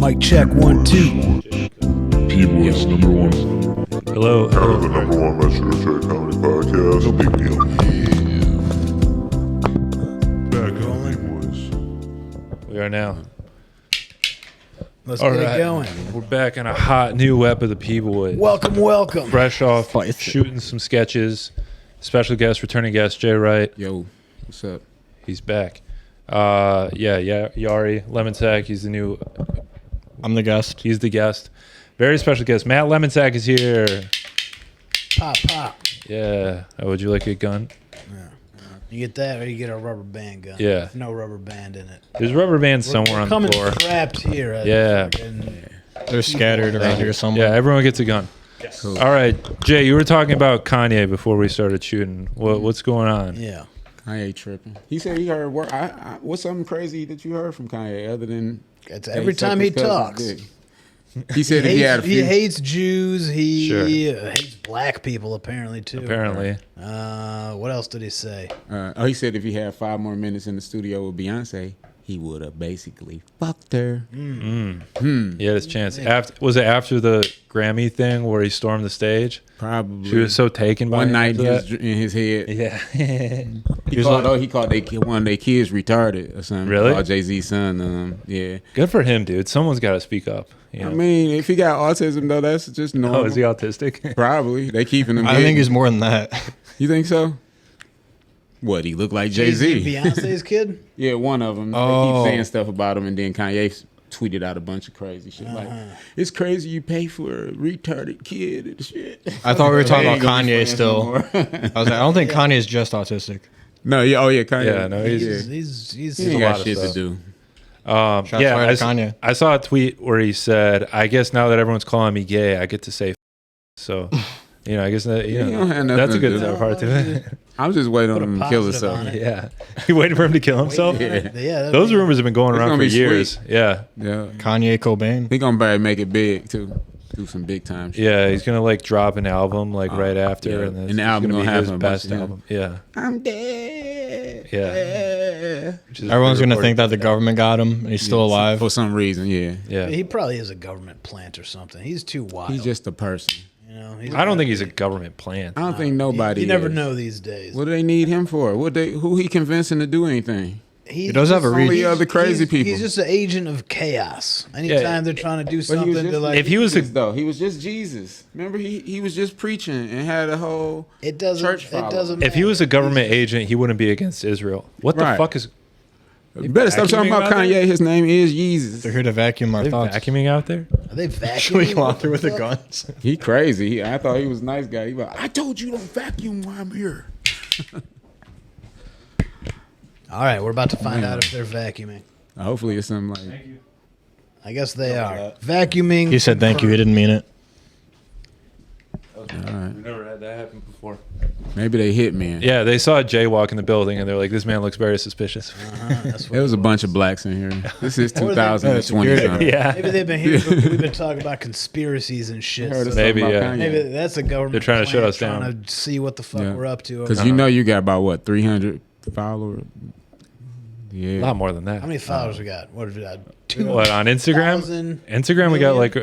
Mic check, 1, 2. Boiz, number one. Hello. Kind of the number one Let's Share Check Comedy Podcast. Big deal. Back on Boiz. We are now. Let's All get right. it going. We're back in a hot new ep of the P-Boy. Welcome, welcome. Fresh off shooting some sketches. Special guest, returning guest, Jay Wright. Yo, what's up? He's back. Yari Lemonsack. He's the new. I'm the guest. He's the guest. Very special guest. Matt Lemonsack is here. Pop, pop. Yeah. Oh, would you like a gun? Yeah. You get that, or you get a rubber band gun. Yeah. With no rubber band in it. There's rubber bands somewhere on the coming floor. trapped here. Yeah. They're scattered around here somewhere. Yeah, everyone gets a gun. Yes. Cool. All right, Jay, you were talking about Kanye before we started shooting. What's going on? Yeah. Kanye tripping. He said he heard work. What's something crazy that you heard from Kanye other than It's every time he talks. He said He he had a hates, he few. hates Jews. He Sure. hates black people, apparently, too. Apparently. What else did he say? He said if he had 5 more minutes in the studio with Beyonce, he would have basically fucked her. He had his chance. Was it after the Grammy thing where he stormed the stage? Probably. She was so taken by one him night after that. in his head. Yeah. He called one of their kids retarded or something. Really? Called Jay-Z's son. Yeah. Good for him, dude. Someone's got to speak up. You know? I mean, if he got autism though, that's just normal. Oh, is he autistic? Probably. They keeping him. I think he's more than that. You think so? What, he look like Jay-Z? Beyonce's kid? Yeah, one of them. They Oh. keep saying stuff about him, and then Kanye tweeted out a bunch of crazy shit. Like, it's crazy you pay for a retarded kid and shit. I thought we were talking They about ain't gonna be Kanye friends still. no more. I was like, I don't think Kanye is just autistic. No, yeah, oh yeah, Kanye. Yeah, no, he's- He's he ain't a got lot of shit to stuff. do. Shots fired at Kanye. I saw a tweet where he said, I guess now that everyone's calling me gay, I get to say so, I guess that, He don't have nothing that's a to good do. part to it. I'm just waiting Put on a him to kill positive himself. on it. Yeah. You waiting for him to kill himself? Yeah. Yeah, Those rumors have been going It's around gonna for be years. sweet. Yeah. Yeah, Kanye Cobain. he gonna probably make it big too. Do some big time shit. Yeah, he's gonna like drop an album like right after, yeah. and, And the album gonna gonna be have his a bunch best of him. album. Yeah, I'm dead. Yeah. Which is Everyone's going to pre-recorded. think that the government got him and he's still alive. for some reason. Yeah, Yeah, He probably is a government plant or something. He's too wild. he's just a person. He's I don't think he's a government plant. I don't think nobody. You never is. know these days. What do they need him for? Who he convincing to do anything? He does have a reach. Only other crazy he's, people. He's just an agent of chaos. Anytime they're trying to do But he something, was they're just, like, If he was a- Jesus, though, he was just Jesus. Remember, he was just preaching and had a whole it doesn't. church It following. doesn't. If he was a matter. government agent, he wouldn't be against Israel. What the Right. fuck is? You better stop talking vacuuming about out there? Kanye. His name is Jesus. They're here to vacuum our They thoughts. vacuuming out there? Are they Should we vacuuming? go What out there with the fuck? guns? He crazy. I thought he was a nice guy. He was like, I told you don't vacuum while I'm here. All right, we're about to find out if they're vacuuming. Hopefully it's something like. I guess they are vacuuming. He said thank you. He didn't mean it. All right. We've never had that happen before. Maybe they hit me. Yeah, they saw Jay walk in the building and they're like, "This man looks very suspicious." That's what There was a it bunch of blacks in here. This is Or they- 2020. security. son. Yeah, Maybe they've been here. We've been talking about conspiracies and shit. Heard So of Maybe, something about yeah. Kanye. maybe that's a government. They're trying to shut plant us down. Trying to see what the fuck Yeah. we're up to. Because you know you got about what 300 followers. a Yeah. lot more than that. how many followers we got? What have we got? What on Instagram? 2,000 Instagram, we got like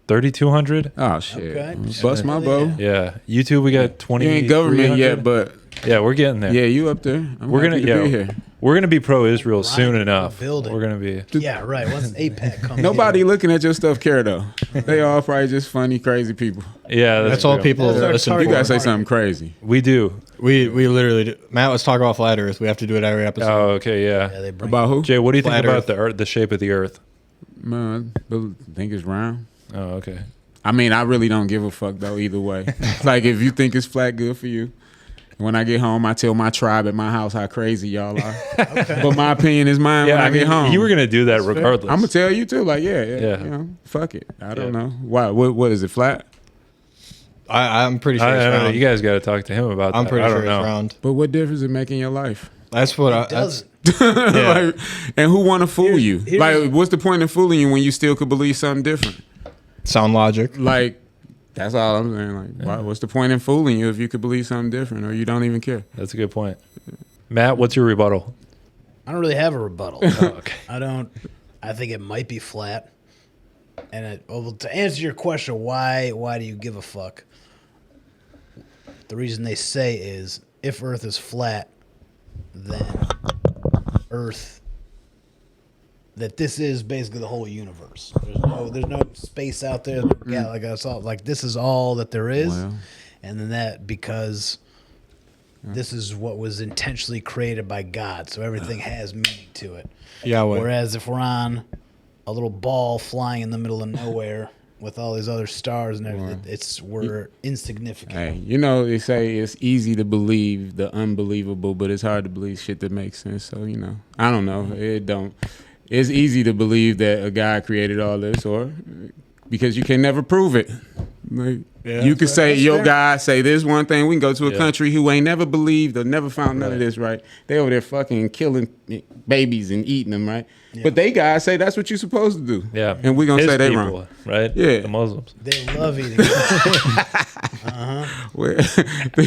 3,200. Oh shit. Okay. Bust my bow. Yeah, YouTube, we got 20. You ain't government yet, but yeah, we're getting there. yeah, you up there. I'm We're gonna happy to be yeah, here. we're gonna be pro-Israel soon we're enough. building. We're gonna be. Yeah, right. Once APEC comes, Nobody in, looking at your stuff care though. They all probably just funny, crazy people. Yeah, That's all real. people That's our listen target. You gotta say Market. something crazy. We do. We literally do. Matt, let's talk about flat Earth. We have to do it every episode. Oh, okay, yeah, yeah. they bring About who? Jay, what do you think Flat about Earth. the Earth, the shape of the Earth? Man, I think it's round. Oh, okay. I mean, I really don't give a fuck though either way. Like if you think it's flat, good for you. When I get home, I tell my tribe at my house how crazy y'all are. But my opinion is mine Yeah, when I, I mean, get home. you were gonna do that regardless. I'm gonna tell you too. Like, yeah. Yeah. You know, fuck it. I don't Yeah. know. Why? What is it? Flat? I'm pretty sure I it's don't know. round. You guys got to talk to him about that. I'm pretty I sure don't know. it's round. But what difference does it make in your life? That's what It doesn't. Like, and who want to fool you? here's- Like, what's the point in fooling you when you still could believe something different? sound logic. Like, that's all I'm saying. Like, what's the point in fooling you if you could believe something different or you don't even care? That's a good point. Matt, what's your rebuttal? I don't really have a rebuttal. Oh, okay. I don't. I think it might be flat. And to answer your question, why do you give a fuck? The reason they say is if Earth is flat, then that this is basically the whole universe. There's no space out there. Yeah, like us all. Like this is all that there is, and then that because this is what was intentionally created by God, so everything has meaning to it. Yeah. Whereas if we're on a little ball flying in the middle of nowhere with all these other stars and everything, we're insignificant. Hey, they say it's easy to believe the unbelievable, but it's hard to believe shit that makes sense. So I don't know. It don't. It's easy to believe that a guy created all this, or because you can never prove it. Like, you could say your guy say this one thing. We can go to a country who ain't never believed or never found none of this, right? They over there fucking killing babies and eating them, right? Yeah. But they guys say that's what you're supposed to do. Yeah. And we're going to say they wrong. Right? Yeah. The Muslims. They love eating. They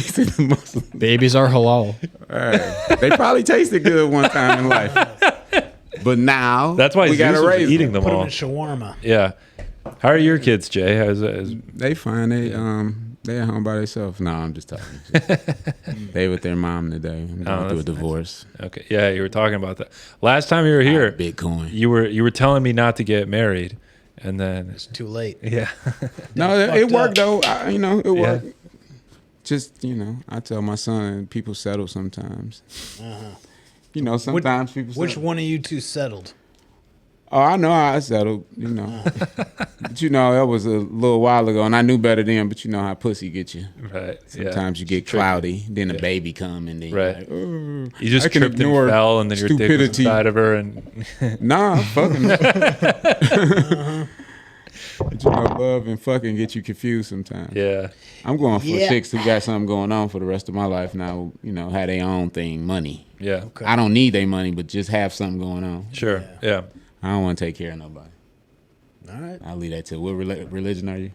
say the Muslims. Babies are halal. They probably tasted good one time in life. But now that's why we got to raise eating them Put all. them in shawarma. Yeah. How are your kids, Jay? They fine. They at home by themselves. No, I'm just talking. They with their mom today. I'm going through a divorce. Nice. Okay. Yeah, you were talking about that last time you were here. Bitcoin. You were telling me not to get married, and then it's too late. Yeah. No, it worked though. It worked. Just I tell my son, people settle sometimes. Sometimes people. Which one of you two settled? Oh, I know I settled, But that was a little while ago, and I knew better then, but you know how pussy get you. Right. Sometimes you get cloudy, then a baby come, and then you're like, you just tripped and fell, and then your dick was inside of her, and... Nah, fucking... But love and fucking get you confused sometimes. Yeah. I'm going for chicks who got something going on for the rest of my life now, have their own thing, money. Yeah. Okay. I don't need their money, but just have something going on. Sure, yeah. I don't want to take care of nobody. All right. I'll leave that to what religion are you?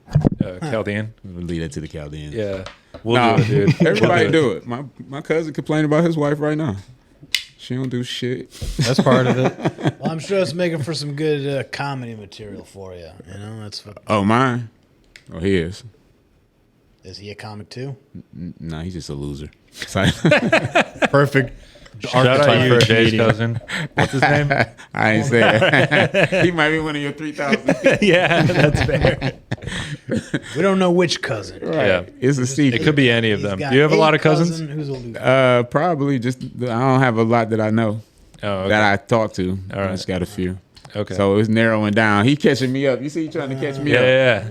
Chaldean. We'll leave that to the Chaldeans. Yeah. We'll do it, dude. Everybody do it. My cousin complaining about his wife right now. She don't do shit. That's part of it. Well, I'm sure it's making for some good comedy material for you. That's. Oh, mine? Oh, his. Is he a comic too? No, he's just a loser. Perfect. Shout out you, Jay's cousin. What's his name? I ain't say it. He might be one of your 3,000. Yeah, that's fair. We don't know which cousin. Right. Yeah, it's a secret. It could be any of them. Do you have a lot of cousins? Who's a loser? Probably just. I don't have a lot that I know. Oh, okay. That I talk to. All right. I just got a few. Okay. So it's narrowing down. He catching me up. You see, he trying to catch me up. Yeah.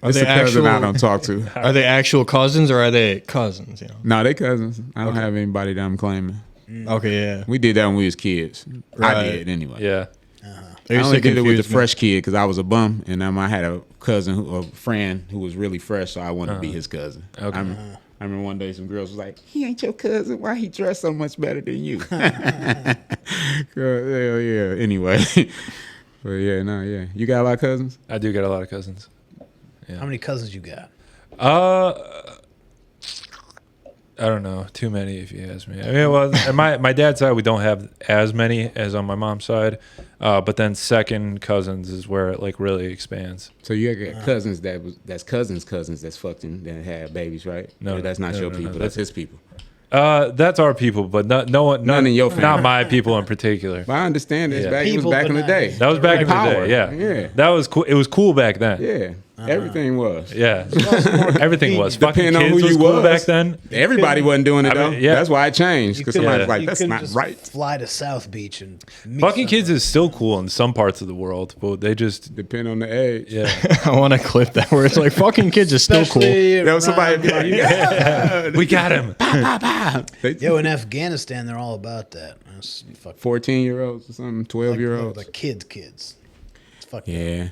It's a cousin I don't talk to. Are they actual cousins or are they cousins? No, they cousins. I don't have anybody that I'm claiming. Okay, yeah. We did that when we was kids. Right. I did anyway. Yeah. I only did it with the fresh kid because I was a bum, and I had a cousin, a friend who was really fresh, so I wanted to be his cousin. Okay. I remember one day some girls was like, "He ain't your cousin. Why he dressed so much better than you?" Hell yeah. Anyway, but yeah. You got a lot of cousins? I do got a lot of cousins. Yeah. How many cousins you got? I don't know. Too many, if you ask me. I mean, well, my dad's side, we don't have as many as on my mom's side. But then second cousins is where it like really expands. So you got cousins that's cousins that's fucked and that had babies, right? No, that's not your people. That's his people. That's our people, but none in your family. Not my people in particular. But I understand this. It was back in the day. That was back in the day. Yeah. That was cool. It was cool back then. Yeah. Everything was. Yeah. Everything was. Depending Fucking on kids who you was cool was. back then. Everybody wasn't doing it though. Yeah. That's why it changed. Because somebody's like, that's not right. Fly to South Beach and fucking kids is still cool in some parts of the world, but they just depend on the age. Yeah. I want to clip that where it's like fucking kids is still cool. There was somebody be like, yeah. We got him. Yo, in Afghanistan, they're all about that. 14-year-olds or something, 12-year-olds. Like kids. It's fucking yeah.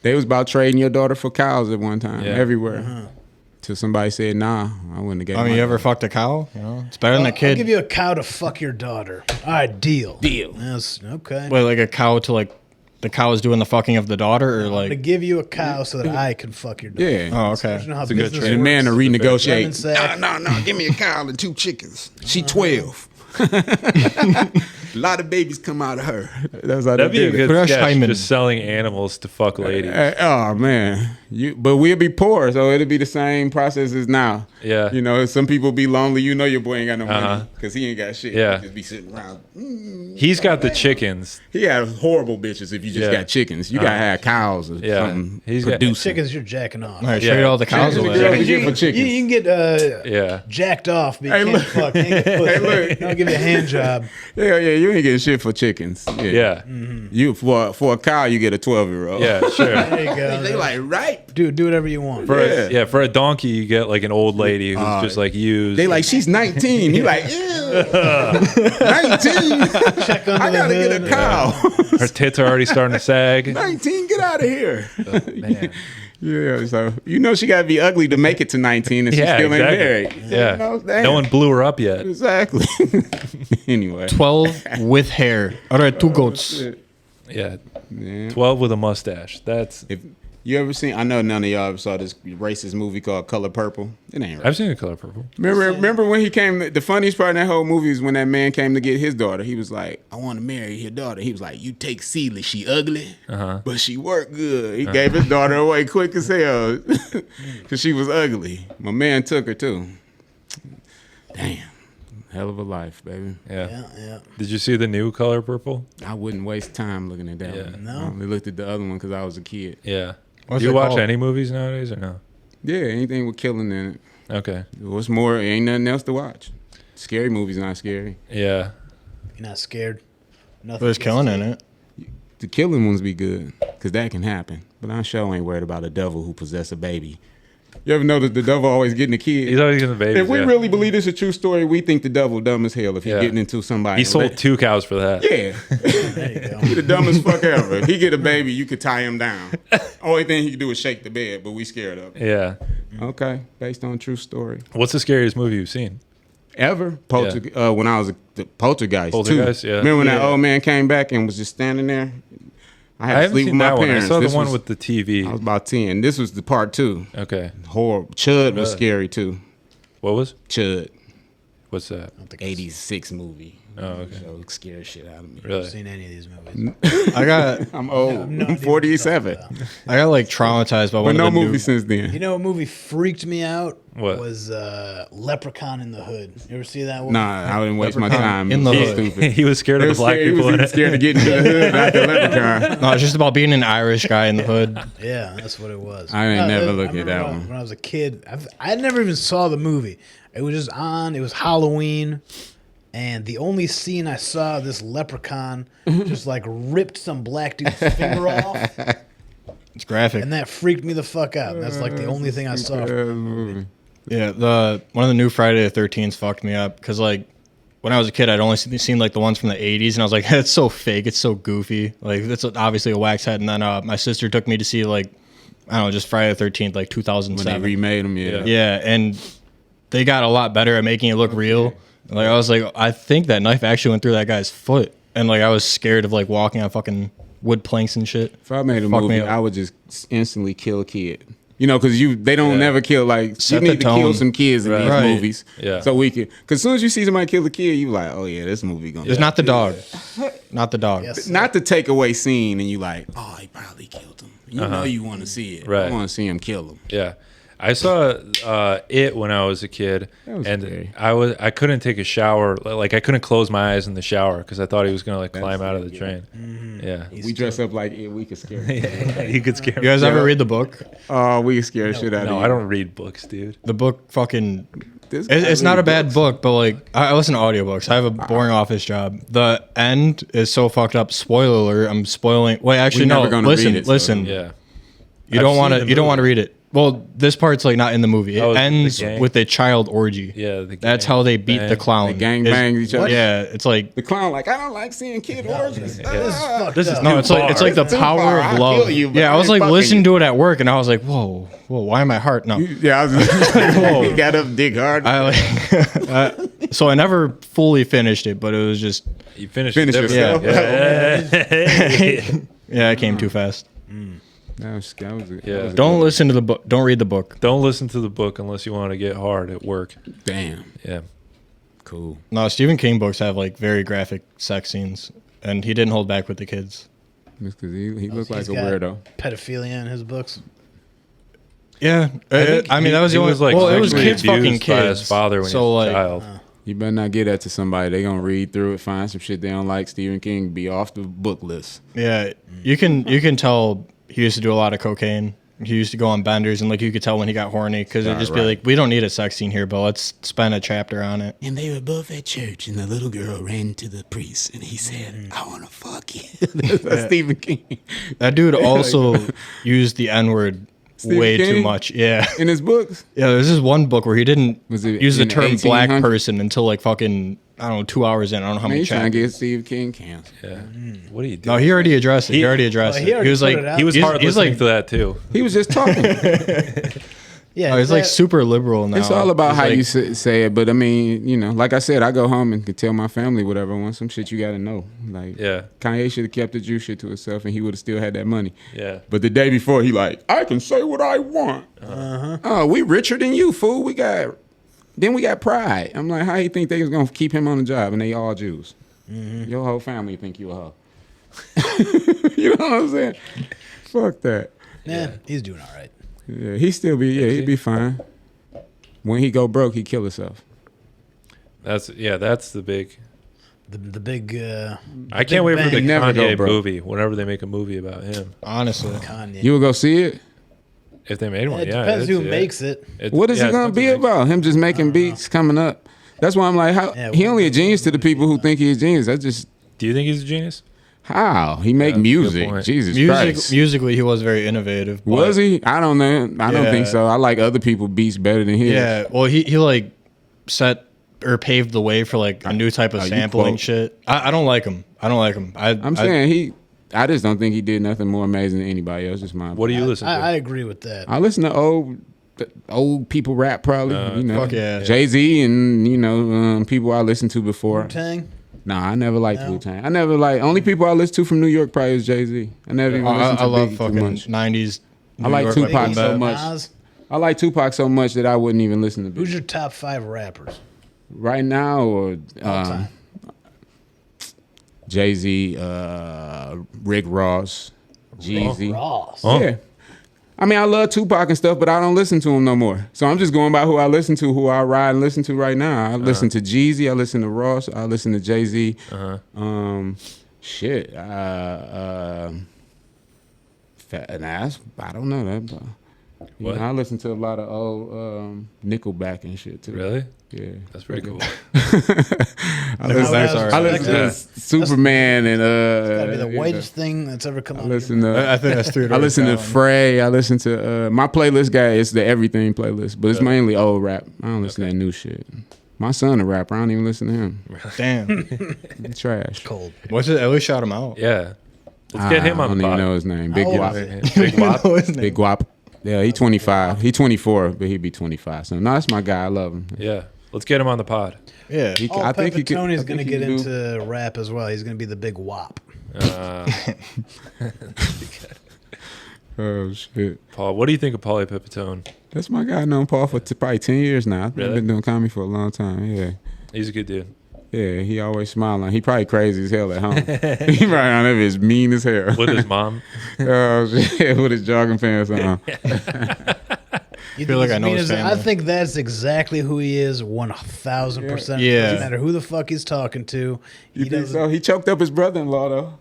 They was about trading your daughter for cows at one time, everywhere. Till somebody said, nah, I wouldn't have given you ever fucked a cow? It's better than a kid. I'll give you a cow to fuck your daughter. All right, deal. That's okay. Wait, like a cow to like, the cow is doing the fucking of the daughter or like? To give you a cow so that I can fuck your daughter. Yeah. Oh, okay. It's a good trade. And the man to renegotiate. No, give me a cow and 2 chickens. She 12. A lot of babies come out of her. That's how That'd they be a did it. good sketch, Hyman. just selling animals to fuck ladies. Oh man, but we'll be poor, so it'll be the same process as now. Yeah. You know, some people be lonely. You know, your boy ain't got no money because he ain't got shit. Yeah. He just be sitting around. He's got the chickens. He had horrible bitches. If you just got chickens, you gotta have cows or something. He's got producing. Chickens, you're jacking off. All right, Yeah. trade all the cows Chickens, away. girl, you You, get for chickens. you can get Yeah. jacked off, but you Hey, can't look. fuck. Can't get pussy. Hey, look. I'll give you a hand job. Yeah, you ain't getting shit for chickens. Yeah. You for a cow, you get a 12-year-old. Yeah, sure. There you go. They like ripe. Dude, do whatever you want. For a donkey, you get like an old lady who's just like used. They like, she's 19. You like, ew. 19. Check under I the gotta get hood. a cow. her tits are already starting to sag. 19, get out of here. Man. Yeah, so you know she gotta be ugly to make it to 19 and she's Yeah, still ain't married. exactly. So, Yeah. you know, damn. No one blew her up yet. Exactly. Anyway. 12 with hair. All right, 2 goats. Yeah. Yeah. 12 with a mustache. That's. If you ever seen, I know none of y'all ever saw this racist movie called Color Purple. It ain't right. I've seen The Color Purple. Remember when he came, the funniest part in that whole movie is when that man came to get his daughter. He was like, I want to marry your daughter. He was like, you take Celie, she ugly, but she work good. He gave his daughter away quick as hell because she was ugly. My man took her too. Damn. Hell of a life, baby. Yeah. Yeah. Did you see the new Color Purple? I wouldn't waste time looking at that Yeah. one. No. I only looked at the other one because I was a kid. Yeah. What's Do you it watch called? any movies nowadays or no? Yeah, anything with killing in it. Okay. What's more, ain't nothing else to watch. Scary movies not scary. Yeah. You're not scared. Nothing. But there's killing in it. The killing ones be good, because that can happen. But I sure ain't worried about a devil who possess a baby. You ever notice the devil always getting the kid? He's always getting the babies. If we yeah. really believe this is a true story, we think the devil dumb as hell if he's Yeah. getting into somebody. He sold 2 cows for that. Yeah. There you go. He the dumbest fuck ever. If he get a baby, you could tie him down. Only thing he can do is shake the bed, but we scared of him. Yeah. Okay, based on true story. What's the scariest movie you've seen? Ever? When I was the Poltergeist, Poltergeist, too. yeah. Remember when that old man came back and was just standing there? I had I to haven't sleep with seen my that one. parents. I saw the This one was- with the TV. I was about 10. This was the part 2. Okay. Horror. Chud was Really? scary too. What was? Chud. What's that? 86 movie. Oh, okay. So it scared shit out of me. Really? Seen any of these movies? I got I'm old. I'm 47. I got like traumatized by But one no of the movie new, since then. You know what movie freaked me out? What? Was Leprechaun in the Hood. You ever see that one? Nah, I wouldn't waste my Leprechaun time. in the It was Hood. stupid. He was scared of the black He people was in it. scared to get into the hood after Leprechaun. No, it's just about being an Irish guy in the hood. Yeah, that's what it was. I ain't never I looked at remember that when- one. When I was a kid, I never even saw the movie. It was just on. It was Halloween, and the only scene I saw, this leprechaun just like ripped some black dude's finger off, It's graphic. and that freaked me the fuck out. That's like the only thing I saw. From that movie. Yeah, one of the new Friday the 13th fucked me up because like when I was a kid, I'd only seen like the ones from the 80s, and I was like, that's so fake, it's so goofy. Like it's obviously a wax head. And then my sister took me to see like I don't know, just Friday the 13th, like When 2007. they remade them, yeah. Yeah, and they got a lot better at making it look real. Like I was like, I think that knife actually went through that guy's foot, and like I was scared of like walking on fucking wood planks and shit. If I made a Fuck me movie, up. I would just instantly kill a kid. You know, because they don't never kill, like, Set you the need to kill tone. some kids in these Right. movies. Yeah. So we can, because as soon as you see somebody kill a kid, you like, oh yeah, this movie gonna It's not the dog, not the dog. Yes. not the takeaway scene, and you like, oh, he probably killed him. You know you want to see it. Right. I want to see him kill him. Yeah. I saw it when I was a kid, was and scary. I couldn't take a shower. Like I couldn't close my eyes in the shower because I thought he was gonna like climb out of the train. Yeah, We dress up like it, we could scare him. he could scare You me. guys ever read the book? Oh, we could scare the shit out of No, you. I don't read books, dude. The book fucking. This guy It's not a read bad books. book, but like I listen to audiobooks. I have a boring office job. The end is so fucked up. Spoiler alert! I'm spoiling. Wait, actually, We're no. never gonna Listen, read it, so- listen. Yeah, You I've don't seen want the to. You don't want to movie. read it. Well, this part's like not in the movie. It Oh, the ends gang? with a child orgy. yeah. That's how they beat the clown. They gang Is- bang each other. Yeah, it's like The clown like, I don't like seeing kid orgies. This is no, too it's like the Too power far. of I'll love. kill you, but Yeah, I I was ain't like fucking listening you. to it at work, and I was like, whoa, why am I heart? No, Yeah, I was Whoa. he got up dig hard. I like. So I never fully finished it, but it was just You finished Finish it. yourself. yeah, it came too fast. That was Yeah. Don't listen to the book. Don't read the book. Don't listen to the book unless you want to get hard at work. Damn. Yeah. cool. No, Stephen King books have like very graphic sex scenes, and he didn't hold back with the kids. Just because he looked like He's a got weirdo. Pedophilia in his books. Yeah, I mean that was the he only. was like well, it was sexually kids fucking abused by kids. his father when so he was like, a child. You better not get that to somebody. They gonna read through it, find some shit they don't like. Stephen King be off the book list. yeah, you can tell he used to do a lot of cocaine. He used to go on benders, and like you could tell when he got horny because it'd just be like, "We don't need a sex scene here, but let's spend a chapter on it." And they were both at church, and the little girl ran to the priest, and he said, "I want to fuck you." That's Stephen King. That dude also used the N word way King? too much. Yeah, In his books, yeah. There's this one book where he didn't Was it use the in the term black 1800s? person until like fucking 2 hours in. I don't know how man, many you trying to chapters. get Stephen King canceled. Yeah. What are you doing? No, he already addressed it. He already addressed he it. already He was put like, it out. He was he's- hard he's listening like, to that too. He was just talking. Yeah, he's like super liberal now. It's all about He's how like, you say it. But I mean, you know, like I said, I go home and can tell my family whatever I want. Some shit you got to know. Like, Yeah. Kanye should have kept the Jew shit to himself, and he would have still had that money. Yeah. But the day before, he like, I can say what I want. Oh, we richer than you, fool. We got pride. I'm like, how you think they was gonna keep him on the job, and they all Jews? Your whole family think you a hoe. You know what I'm saying? Fuck that. yeah, he's doing all right. Yeah, he'd be fine. When he go broke, he kill himself. That's the big. The big. I can't wait for the bang. Never go Kanye broke. movie. Whenever they make a movie about him, honestly. Kanye. You would go see it? if they made one, It yeah. depends who it's- makes it. What is it gonna be about? Him just making beats coming up. That's why I'm like, how Yeah, he only a genius to the people who think he's a genius. That's just Do you think he's a genius? how he make Yeah, good music. point. Jesus Christ. Musically, he was very innovative. but- Was he? I don't know. I don't think Yeah. so. I like other people beats better than his. Yeah, well, he like set or paved the way for like a new type of you sampling quote. shit. I don't like him. I'm saying I just don't think he did nothing more amazing than anybody else. Just my. What do you listen to? I agree with that. I listen to old people rap probably. fuck yeah. Jay-Z and people I listened to before. Tang. Nah, I never liked Wu-Tang. I never only people I listen to from New York probably is Jay-Z. I never even listened to I love Biggie too fucking much. 90s. I like York Tupac like so that. much. Nas. I like Tupac so much that I wouldn't even listen to Who's Biggie. your top 5 rappers? Right now or All time. Jay-Z, Rick Ross, Jeezy. Ross. Oh. Yeah. I mean, I love Tupac and stuff, but I don't listen to him no more. So I'm just going by who I listen to, who I ride and listen to right now. I listen to Jeezy, I listen to Ross, I listen to Jay-Z. Shit. Fat ass. I don't know that. You What? know, I listen to a lot of old Nickelback and shit too. Really? Yeah. That's pretty cool. I listen to Superman and That'd be the you whitest thing that's ever come know, out. I listen to I think that's through. I listen to Frey. I listen to my playlist guy is the everything playlist, but it's mainly old rap. I don't listen to that new shit. My son a rapper. I don't even listen to him. Damn. He's trash. Cold. What's it? At least shout him out. Yeah. Let's get him I on don't the even pod. know his name. Big How old Guap. is Big Wop. Know his name. Big Guap. Yeah, he 25. He 24, but he'd be 25. So no, that's my guy. I love him. Yeah. Let's get him on the pod. Yeah. He, I think he could. Tony's I going to think he get could do- into rap as well. He's going to be the big wop. Oh shit. Paul, what do you think of Paulie Pipitone? That's my guy. I've known Paul for probably 10 years now. I've Really? been doing comedy for a long time. Yeah. He's a good dude. Yeah, he always smiling. He probably crazy as hell at home. He probably on there is mean as hell. With his mom. Oh shit, with his jogging pants on. You feel like I know mean his I family. think that's exactly who he is 1,000%. Yeah. Doesn't matter who the fuck he's talking to. You He think so? He choked up his brother-in-law though.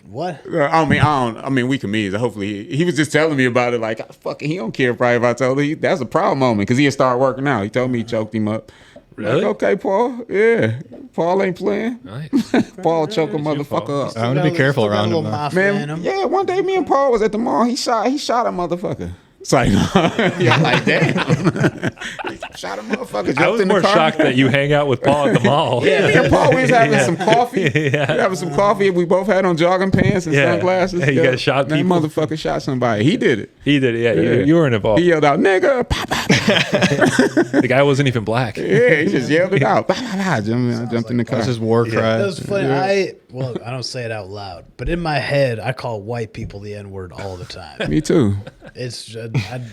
What? I mean, we comedians. Hopefully, he was just telling me about it. Like, fucking, he don't care probably if I told him. That's a proud moment because he'll start working out. He told me he choked him up. Really? Like, okay, Paul. Yeah, Paul ain't playing. Nice. Paul choke a you, motherfucker Paul. up. I'm gonna be careful around him. though. Man, yeah, one day me and Paul was at the mall. He shot a motherfucker. It's like, yeah, like damn. Shot a motherfucker. I jumped was in the more car. shocked that you hang out with Paul at the mall. Yeah, me and Paul, we was having some coffee. We having some coffee. We both had on jogging pants and Yeah. sunglasses. Hey, you guys shot that people? motherfucker shot somebody. He did it. He did it. Yeah, Yeah. you weren't involved. He yelled out, nigga. Pop, pop. The guy wasn't even black. Yeah, he just yelled it out. I jumped in the car. That's his war cry. That was funny. I don't say it out loud, but in my head, I call white people the N word all the time. Me too. It's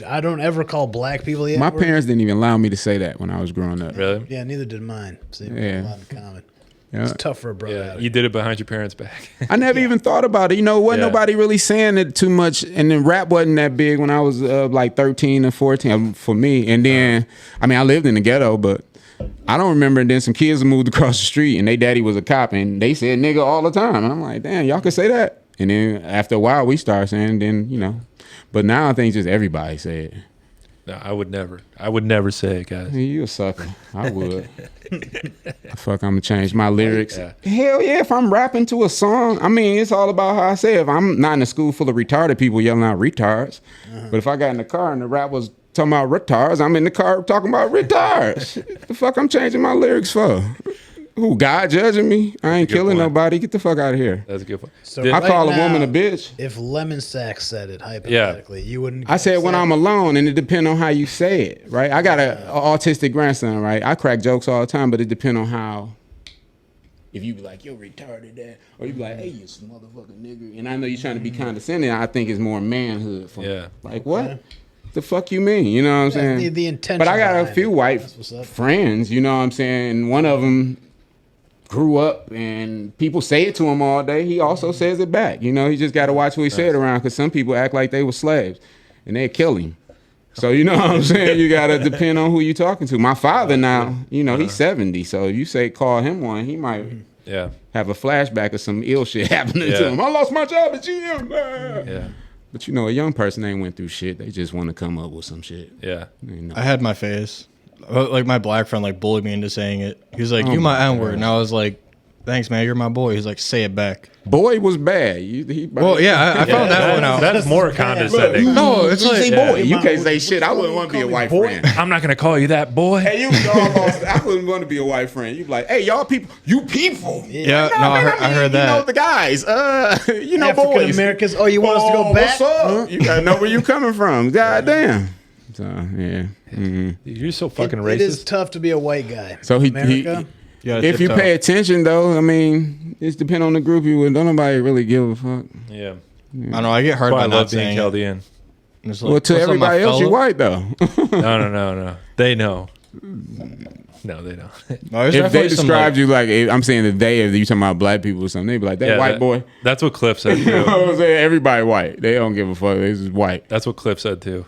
I don't ever call black people the My N-word. parents didn't even allow me to say that when I was growing up. Really? Yeah, neither did mine. So you Yeah. have a lot in common. Yeah. It's tough for a brother. Yeah, out you did it behind your parents' back. I never even thought about it. You know, wasn't Yeah. nobody really saying it too much. And then rap wasn't that big when I was like 13 or 14 for me. And then, I mean, I lived in the ghetto, but I don't remember. And then some kids moved across the street and they daddy was a cop and they said nigga all the time. And I'm like, damn, y'all can say that. And then after a while we started saying, then, you know. But now I think just everybody say it. No, I would never. I would never say it, guys. Yeah, you a sucker. I would. Fuck, I'm gonna change my lyrics. Yeah. Hell yeah, if I'm rapping to a song, I mean, it's all about how I say it. If I'm not in a school full of retarded people yelling out retards, but if I got in the car and the rap was talking about retards, I'm in the car talking about retards. The fuck I'm changing my lyrics for? Who, God judging me? I ain't Good killing point. nobody. Get the fuck out of here. That's a good point. So Did- I right call a now, woman a bitch. If Lemon Sack said it hypothetically, you wouldn't. I said when say- I'm alone, and it depends on how you say it, right? I got a autistic grandson, right? I crack jokes all the time, but it depends on how. If you be like, yo, retarded that, or you be like, hey, you motherfucking nigga, and I know you're trying to be condescending, I think it's more manhood for me. Yeah. Like, what? The fuck you mean? You know what I'm saying? the intention But I got a behind few it. white That's what's up. friends, you know what I'm saying? And one of them grew up and people say it to him all day. He also says it back. You know, he just got to watch who he say it around because some people act like they were slaves and they'd kill him. So, you know what I'm saying? You got to depend on who you talking to. My father now, you know, he's 70. So if you say call him one, he might Yeah. have a flashback of some ill shit happening to Yeah. him. I lost my job at GM. Yeah. But, you know, a young person ain't went through shit. They just want to come up with some shit. Yeah. You know. I had my face. Like my black friend like bullied me into saying it. He was like, Oh "You my my N-word," and I was like, "Thanks, man. You're my boy." He's like, "Say it back." Boy was bad. Well, yeah, I found that one out. That's more condescending. No, it's You say like boy. You can't say shit. I wouldn't want to be a white friend. I'm not gonna call you that, boy. Hey, you almost, I wouldn't want to be a white friend. You'd be like, hey, y'all people, you people. Yeah, no, I heard that. You know the guys. You know African boys. Americans. Oh, you want us to go back? What's up? You gotta know where you coming from. God damn. So yeah. You're so fucking It is racist. tough to be a white guy. So he America. Yeah, if you pay attention though, I mean, it's depend on the group you with. Don't nobody really give a fuck. Yeah. I don't know. I get hard That's why by I not love being saying it. Chaldean. And it's like, Well, to "What's up, my everybody else, you fella?" white though. No. They know. No, they don't. No, there's If they definitely some, described like- you like, I'm saying the day if you talking about black people or something, they'd be like, that white boy. That's what Cliff said You know too. what I'm saying? Everybody white. They don't give a fuck. They just white. That's what Cliff said too.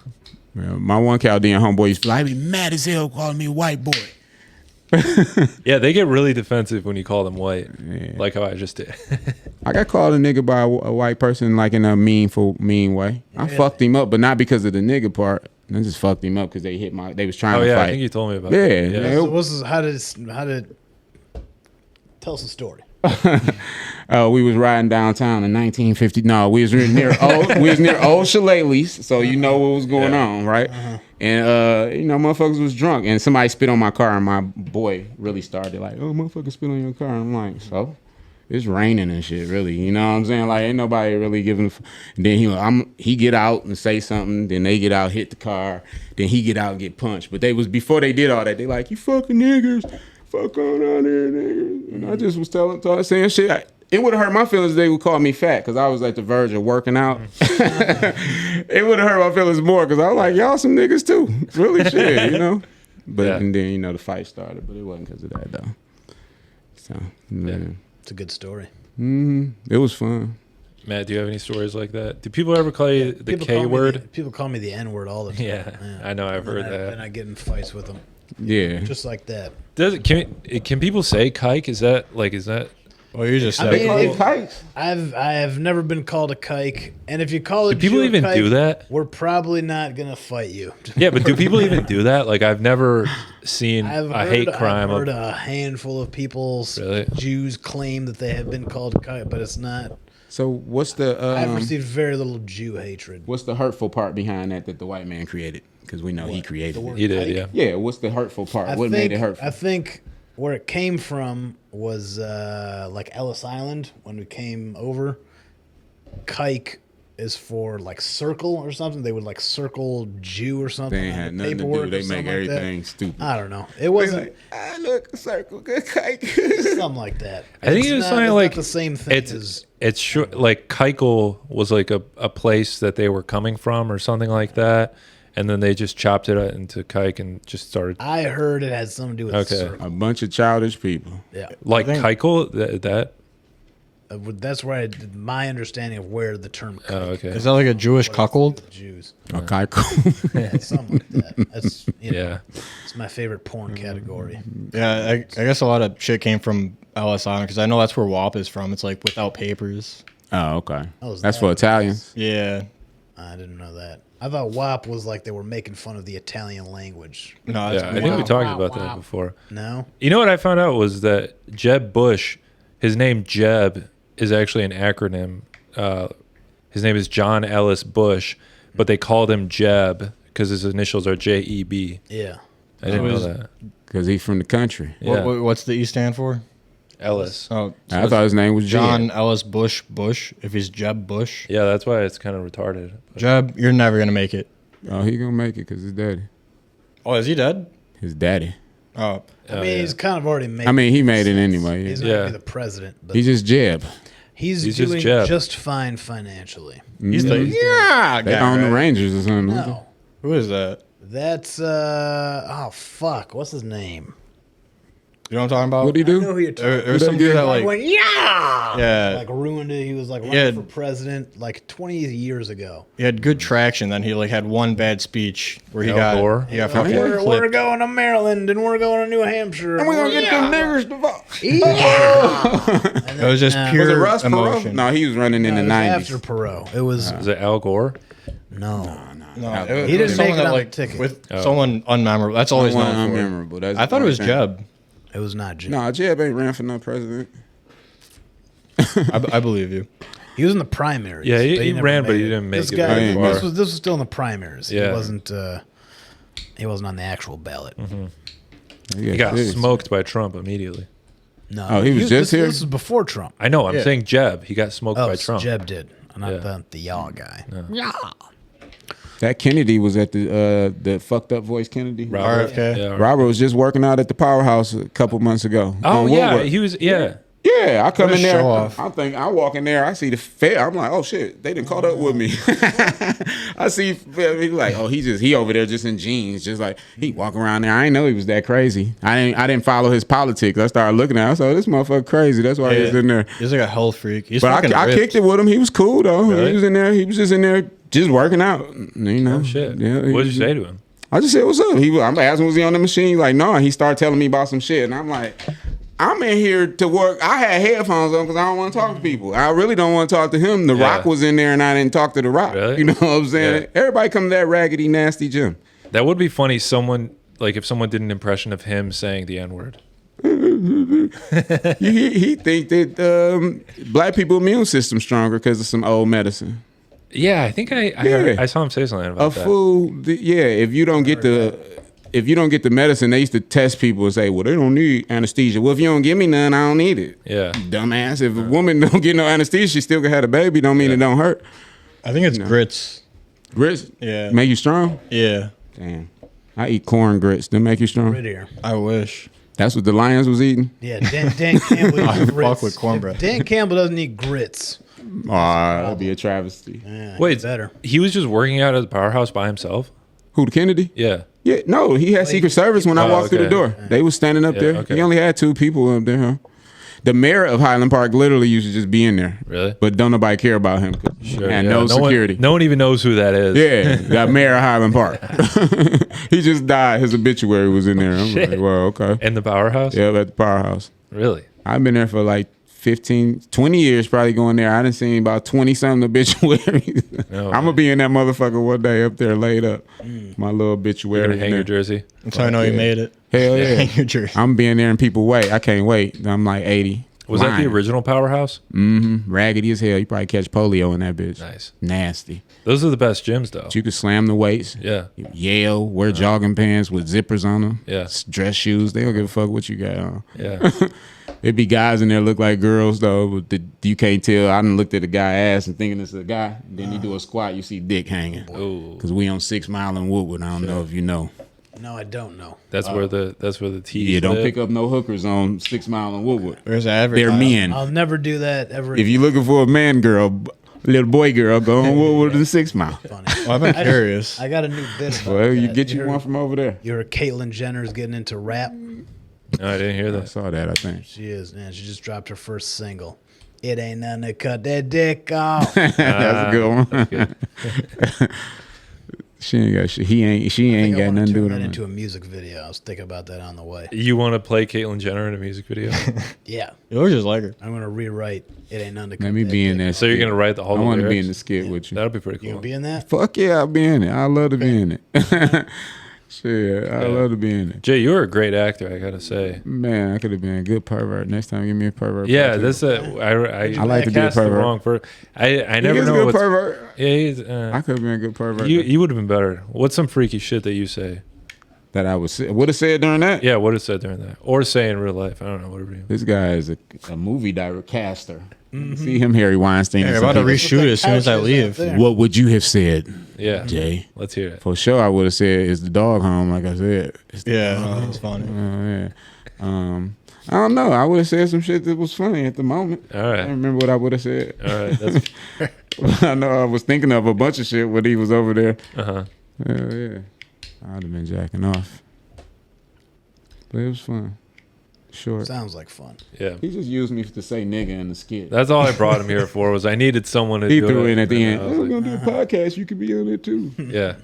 Yeah, my one Chaldean homeboy used to be like, I be mad as hell calling me a white boy. Yeah, they get really defensive when you call them white, like how I just did. I got called a nigga by a white person like in a mean way. I fucked him up, but not because of the nigga part. I just fucked him up because they was trying Oh to yeah, fight. I think you told me about. Yeah, that. yeah. So what's this, how did tell us a story? We was riding downtown in 1950. No, we was near Old Shillelagh's, so you know what was going on, right? And you know, motherfuckers was drunk, and somebody spit on my car, and my boy really started like, "Oh, motherfucker spit on your car." I'm like, so it's raining and shit, really. You know what I'm saying? Like, ain't nobody really giving. And then he get out and say something. Then they get out, hit the car. Then he get out and get punched. But they was before they did all that. They like, you fucking niggers, fuck on out there, niggas. And I just was saying shit. It would have hurt my feelings if they would call me fat because I was at the verge of working out. It would have hurt my feelings more because I was like, y'all some niggas too. Really shit, you know? But and then, you know, the fight started, but it wasn't because of that though. So, man. It's a good story. It was fun. Matt, do you have any stories like that? Do people ever call you the People K call me word? people call me the N word all the time. Yeah, I know. I've heard that. And I get in fights with them, Yeah. just like that. Can people say kike? Is that? Well, you just I said. mean, Kikes. I have never been called a kike, and if you call it, Do people even do that? We're probably not gonna fight you. Yeah, but do people even do that? Like, I've never seen I've a hate crime. I've heard a handful of people's Really? Jews claim that they have been called kike, but it's not. So what's the I've received very little Jew hatred. what's the hurtful part behind that the white man created? Because we know he created The it. word He did, kike? yeah. Yeah, what's the hurtful part? What made it hurtful? I think where it came from was like Ellis Island when we came over. Kike is for like circle or something. They would like circle Jew or something. They ain't on had the nothing to paperwork do. or They something make like that. everything stupid. I don't know. It wasn't Like, ah, look, circle, good kike. something like that. I think it was something it's like not the same thing as it's like Keuchel was like a place that they were coming from or something like that, and then they just chopped it into kike and just started I heard it had something to do with Okay. circle. A bunch of childish people. Yeah. like I think- Keuchel that. That's where my understanding of where the term Oh, okay. Is that like a Jewish cuckold? Jews. A kike. Yeah, something like that. That's Yeah. It's my favorite porn category. Yeah, I guess a lot of shit came from Ellis Island because I know that's where WAP is from. It's like without papers. Oh, okay. Oh, is That's that for what it Italians. Yeah. I didn't know that. I thought WAP was like they were making fun of the Italian language. No, it's Yeah, I think we talked about that before. No? You know what I found out was that Jeb Bush, his name Jeb is actually an acronym. His name is John Ellis Bush, but they called him Jeb because his initials are JEB. Yeah. I didn't know is- that. Because he's from the country. Yeah, What's the E stand for? Ellis. Oh, so I it's thought his name was John Jeb. Ellis Bush. If he's Jeb Bush. Yeah, that's why it's kind of retarded. Jeb, you're never going to make it. Oh, he gonna make it because his daddy. Oh, is he dead? His daddy. Oh. I mean, he's kind of already made I mean, he made it anyway. He's Yeah. not Yeah. going to be the president, but He's just Jeb. he's just doing Jeb. just fine financially. He's the yeah They guy, own the right? Rangers or something. No. Who is that? That's, oh, fuck. What's his name? You know what I'm talking about? What'd he I know do? who you're talking about. There's some dude that like Went, yeah! Yeah. Like ruined it. He was like running Yeah. for president like 20 years ago. he had good traction. Then he like had one bad speech where he Al got Gore? he got Like, fucking we're clipped. going to Maryland and we're going to New Hampshire. And We gonna get them niggers to vote. It was just Nah. pure Was it Russ Perot? emotion. No, he was running in the It was 90s. after Perot. It was Is it Al Gore? no. No, He it didn't was someone make it that, on like, the ticket. with someone unmemorable. That's all he's One known for. unmemorable. That's I thought it was the thing. Jeb. It was not Jim. No, Jeb ain't ran for no president. I believe you. He was in the primaries. Yeah, he never ran, but made he it. didn't make this it guy, very far. This was still in the primaries. Yeah. He wasn't. He wasn't on the actual ballot. He got smoked by Trump immediately. No. Oh, he was just here? This was before Trump. I know. I'm Yeah. saying Jeb. He got smoked Oh, by Trump. Jeb did. Not Yeah. the y'all guy. That Kennedy was at the fucked up voice Kennedy. Robert. RFK. Yeah, Robert was just working out at the Powerhouse a couple months ago. Oh on yeah, Woodward. he was. Yeah. Yeah, I come What a in there. show off. I walk in there. I see the fair. I'm like, oh shit, they didn't caught up with me. I see, he like, oh, he over there just in jeans, just like he walk around there. I didn't know he was that crazy. I didn't follow his politics. I started looking at. It. I said, oh, this motherfucker crazy. That's why he was in there. He's like a health freak. He's But fucking I ripped. kicked it with him. He was cool though. Really? He was in there. He was just in there, just working out. You know. Oh shit. Yeah, What did you say to him? I just said, what's up? I'm asking, was he on the machine? He's like, no. He started telling me about some shit. And I'm like, I'm in here to work. I had headphones on because I don't want to talk to people. I really don't want to talk to him. The Yeah. Rock was in there and I didn't talk to The Rock. Really? You know what I'm saying? Yeah. Everybody come to that raggedy, nasty gym. That would be funny. If someone did an impression of him saying the N word. he think that black people immune system stronger because of some old medicine. Yeah, I think I heard, I saw him say something A about that. fool, if you don't get the medicine, they used to test people and say, well, they don't need anesthesia. Well, if you don't give me none, I don't need it. Yeah. Dumbass. If a woman don't get no anesthesia, she still can have a baby. Don't mean it don't hurt. I think it's grits. Grits? Yeah. Make you strong? Yeah. Damn. I eat corn grits. They make you strong? Right here. I wish. That's what the Lions was eating? Yeah, Dan Campbell eats fuck grits. with cornbread. Dan Campbell doesn't eat grits. Oh, that'd be a travesty. Yeah, Wait, better. he was just working out at the Powerhouse by himself? Who, the Kennedy? Yeah. Yeah, no, he had Secret Service when I Oh, walked through the okay. door. They was standing up there. okay. He only had 2 people up there, huh? The mayor of Highland Park literally used to just be in there. Really? But don't nobody care about him. Sure, And yeah. no security. No one even knows who that is. Yeah, that mayor of Highland Park. He just died. His obituary was in there. I'm Shit. like, well, okay. In the Powerhouse? Yeah, at the Powerhouse. Really? I've been there for like 15, 20 years probably going there. I done seen about 20-something obituaries. Oh, I'm going to be in that motherfucker one day up there laid up. My little You're obituary. going to hang in your there. jersey? That's how I know you made it. Hell yeah. Hang your jersey. I'm being there and people wait. I can't wait. I'm like 80. Was that the original Powerhouse? Raggedy as hell. You probably catch polio in that bitch. Nice. Nasty. Those are the best gyms, though. But you could slam the weights. Yeah. Yell, wear jogging pants with zippers on them. Yeah. Dress shoes. They don't give a fuck what you got on. Yeah. It be guys in there look like girls though, but you can't tell. I done looked at a guy ass and thinking it's a guy. Then you do a squat, you see dick hanging. Oh, Cause we on 6 Mile and Woodward. I don't know if you know. No, I don't know. that's where the teeth. Yeah, don't live. pick up no hookers on 6 Mile and Woodward. Where's that? They're men. I'll never do that ever. If you're looking for a man girl, little boy girl, go on Woodward and 6 Mile. Funny. Well, I've been curious. I got a new bit. About Well, you that. get you heard- one from over there. You heard Caitlyn Jenner's getting into rap. No, I didn't hear I that. saw that, I think. She is, man. She just dropped her first single. It ain't nothing to cut that dick off. That's a good one. Good. She ain't got shit. She ain't got nothing to do with that it. into a music video. I was thinking about that on the way. You want to play Caitlyn Jenner in a music video? Yeah, It looks just like her. I'm gonna rewrite. It ain't nothing to cut Let me that be in dick there. off. So you're gonna write the whole. I want to be lyrics? in the skit with you. That'll be pretty You cool. gonna be in that? Fuck yeah, I'll be in it. I love to be in it. Shit, I love to be in it. Jay, you were a great actor. I gotta say. Man, I could have been a good pervert. Next time, give me a pervert. Yeah, part, too. that's a. I like to be a cast the pervert. wrong for. I He never is a know good what's. pervert. Yeah, he's. I could have been a good pervert. You would have been better. What's some freaky shit that you say? That I would have said during that. Yeah, what it said during that, or say in real life. I don't know. Whatever. This guy is a movie director, caster. See him, Harry Weinstein. Hey, and I'm about to some people. reshoot it as soon as I Couches leave. out there. What would you have said, Yeah. Jay? Let's hear it. For sure, I would have said, "Is the dog home?" Like I said. It's the Yeah, dog home. that's funny. Yeah. I don't know. I would have said some shit that was funny at the moment. All I don't right. remember what I would have said. All right. That's. I know I was thinking of a bunch of shit when he was over there. Uh-huh. Hell yeah. I'd have been jacking off. But it was fun. Short. Sounds like fun. Yeah. He just used me to say nigga in the skit. That's all I brought him here for. Was I needed someone to He do threw it. in at the and end. I I was was like, going to do a podcast. You could be on it too. yeah.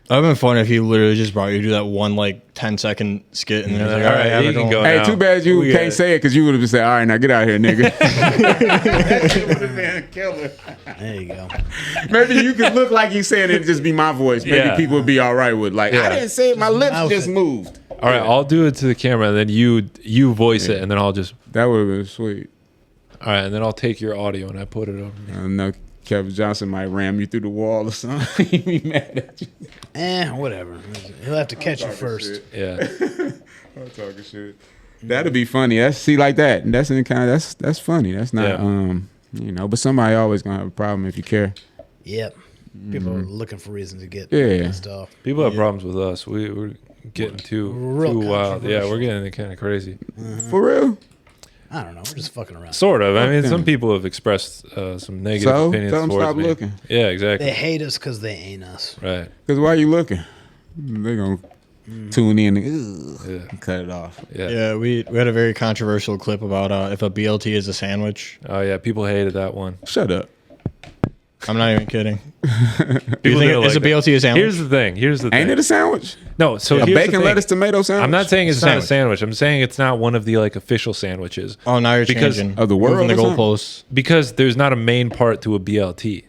That'd been funny if he literally just brought you to do that one like 10-second skit and then he's like, all right, have you it can going. go. Hey, now. too bad you We can't got- say it because you would have said, all right, now get out here, nigga. That shit would have been a killer. There you go. Maybe you could look like you saying it and just be my voice. Maybe Yeah. people would be all right with like, Yeah. I didn't say it, my lips mouth just it. moved. All right, I'll do it to the camera, and then you voice it, and then I'll just. That would have been sweet. All right, and then I'll take your audio and I put it over. I know Kevin Johnson might ram you through the wall or something. He'd be mad at you. Whatever. He'll have to catch you first. Yeah. I'm talking shit. That'd be funny. That's see like that. That's in kind of that's funny. That's not Yeah. but somebody always gonna have a problem if you care. Yep. People are looking for reasons to get Yeah. pissed off. People have problems with us. We're getting too Real wild. Yeah, controversial. we're getting kind of crazy. For real. I don't know. We're just fucking around. Sort of. I mean, them. some people have expressed some negative So opinions tell them towards stop me. looking. Yeah, exactly. They hate us because they ain't us. Right. Because why you looking? They gonna tune in and Yeah. cut it off. Yeah. Yeah, we had a very controversial clip about if a BLT is a sandwich. Oh yeah, people hated that one. Shut up. I'm not even kidding. Do you People think didn't is a like that. BLT a sandwich? Here's the thing. Ain't it a sandwich? No, so A here's the bacon, thing. lettuce, tomato sandwich? I'm not saying it's not a Sandwich. sandwich. I'm saying it's not one of the like official sandwiches Oh, now you're Because changing. of the world Moving the or something? goalposts. because there's not a main part to a BLT.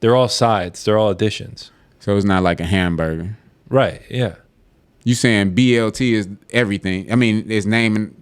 They're all sides. They're all additions. So it's not like a hamburger. Right. Yeah. You saying BLT is everything? I mean, it's naming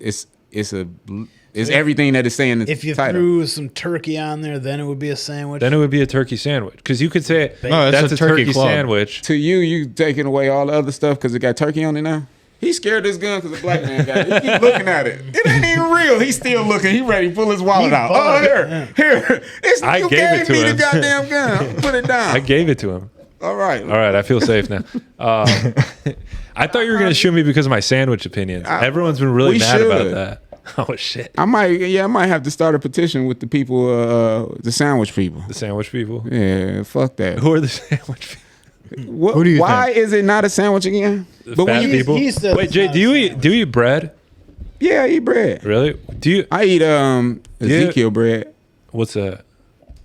it's everything that it's saying in the If you title. threw some turkey on there, then it would be a sandwich. Then it would be a turkey sandwich because you could say No, that's it's a a turkey turkey club. sandwich. To you taking away all the other stuff because it got turkey on it now? He's scared of this gun because a black man got it. He keep looking at it. It ain't even real. He's still looking. He ready to pull his wallet out. Oh, bought it. here. It's, I you gave gave it to me him. the goddamn gun. Put it down. I gave it to him. All right. All right, I feel safe now. I thought you were going to shoot me because of my sandwich opinions. Everyone's been really we mad about should. that. Oh shit, I might have to start a petition with the people, the sandwich people. the sandwich people. Yeah, fuck that. Who are the sandwich people? What, Who do you why is it not a sandwich again? The fat people. he said Wait, it's Jay, not do a you eat bread? Yeah, I eat bread. Really? Do you? I eat Ezekiel bread, What's that?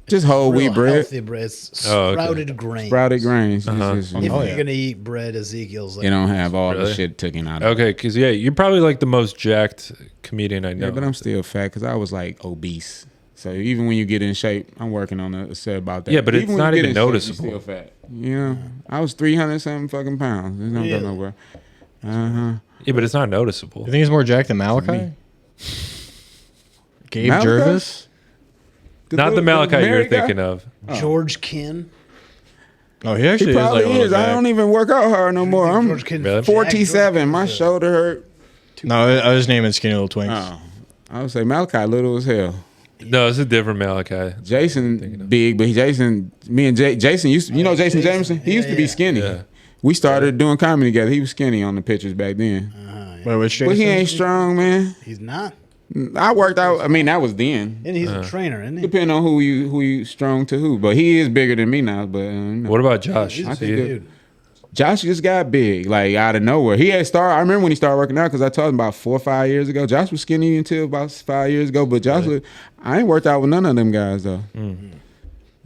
just whole real wheat bread, healthy bread. It's Oh, okay. sprouted grains. sprouted grains. If Oh, you're yeah. gonna eat bread, Ezekiel's like They don't have all the Really? shit taken out of it. Okay, because you're probably like the most jacked comedian I know. Yeah, but I'm still fat because I was like obese. So even when you get in shape, I'm working on a set about that. Yeah, but it's when not you get even in shape, noticeable. you're still fat. You know, I was 300 something fucking pounds. It's not Really? going nowhere. Yeah, but it's not noticeable. You think he's more jacked than Malachi? Gabe Malachi? Jervis? Not the Malachi you're married guy? thinking of. George Kin. No, he actually He is probably like a little is. I jacked. don't even work out hard no more. I'm George Kin Really? jacked. 47. My George Kin. shoulder hurt. No, I was naming Skinny Little Twinks. Oh, I would say Malachi little as hell. No, it's a different Malachi. Jason big, but Jason, Jason used to, you know Jason Jameson? He used to be skinny. Yeah. We started doing comedy together. He was skinny on the pictures back then. Wait, which Jason? But he ain't strong, man. He's not. I worked out. I mean, that was then. And he's a trainer, isn't he? Depending on who you strong to who. But he is bigger than me now. But you know. What about Josh? He's a See big you? dude. Josh just got big, like out of nowhere. He had started. I remember when he started working out because I told him about 4 or 5 years ago. Josh was skinny until about 5 years ago, but Josh, I ain't worked out with none of them guys though.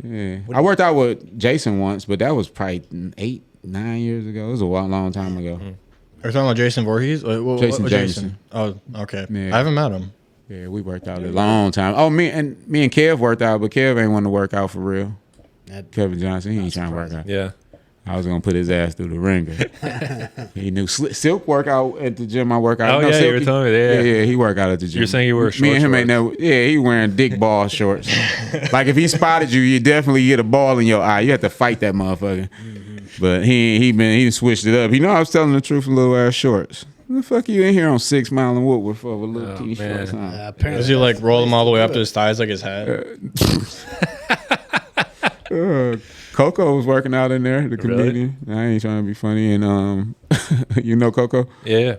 Yeah, I worked out with Jason once, but that was probably 8, 9 years ago. It was a long time ago. Are you talking about Jason Voorhees? Jason what Jameson. Oh, okay. Yeah. I haven't met him. Yeah, we worked out a long time. Oh, me and Kev worked out, but Kev ain't want to work out for real. Kevin Johnson, he ain't trying to work out. Yeah. I was gonna put his ass through the ringer. He knew Silk work out at the gym. I work out. Oh, yeah, you were telling me that. Yeah, he work out at the gym. You're saying he wears Me and him short ain't never. Yeah, he wearing dick ball shorts. Like if he spotted you, you definitely get a ball in your eye. You have to fight that motherfucker. But he switched it up. He know I was telling the truth in little ass shorts. What the fuck you in here on 6 Mile and Woodward for with little teeny shorts on? Apparently Does he like roll them all the way up to his thighs like his hat? Coco was working out in there, the comedian. I ain't trying to be funny. And you know Coco? Yeah.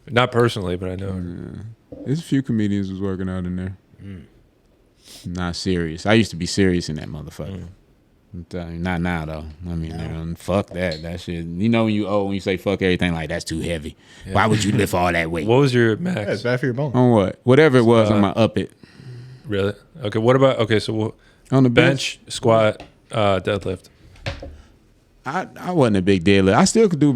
Not personally, but I know her. There's a few comedians was working out in there. Not serious. I used to be serious in that motherfucker. I'm telling you, not now though. I mean, fuck that. That shit. You know when you say fuck everything, like that's too heavy. Yeah. Why would you lift all that weight? What was your Yeah, it's max? bad for your bone. On what? Whatever it was, I'm gonna up it. Really? Okay. What about? Okay, so On the bench, squat, deadlift. I wasn't a big deadlift. I still could do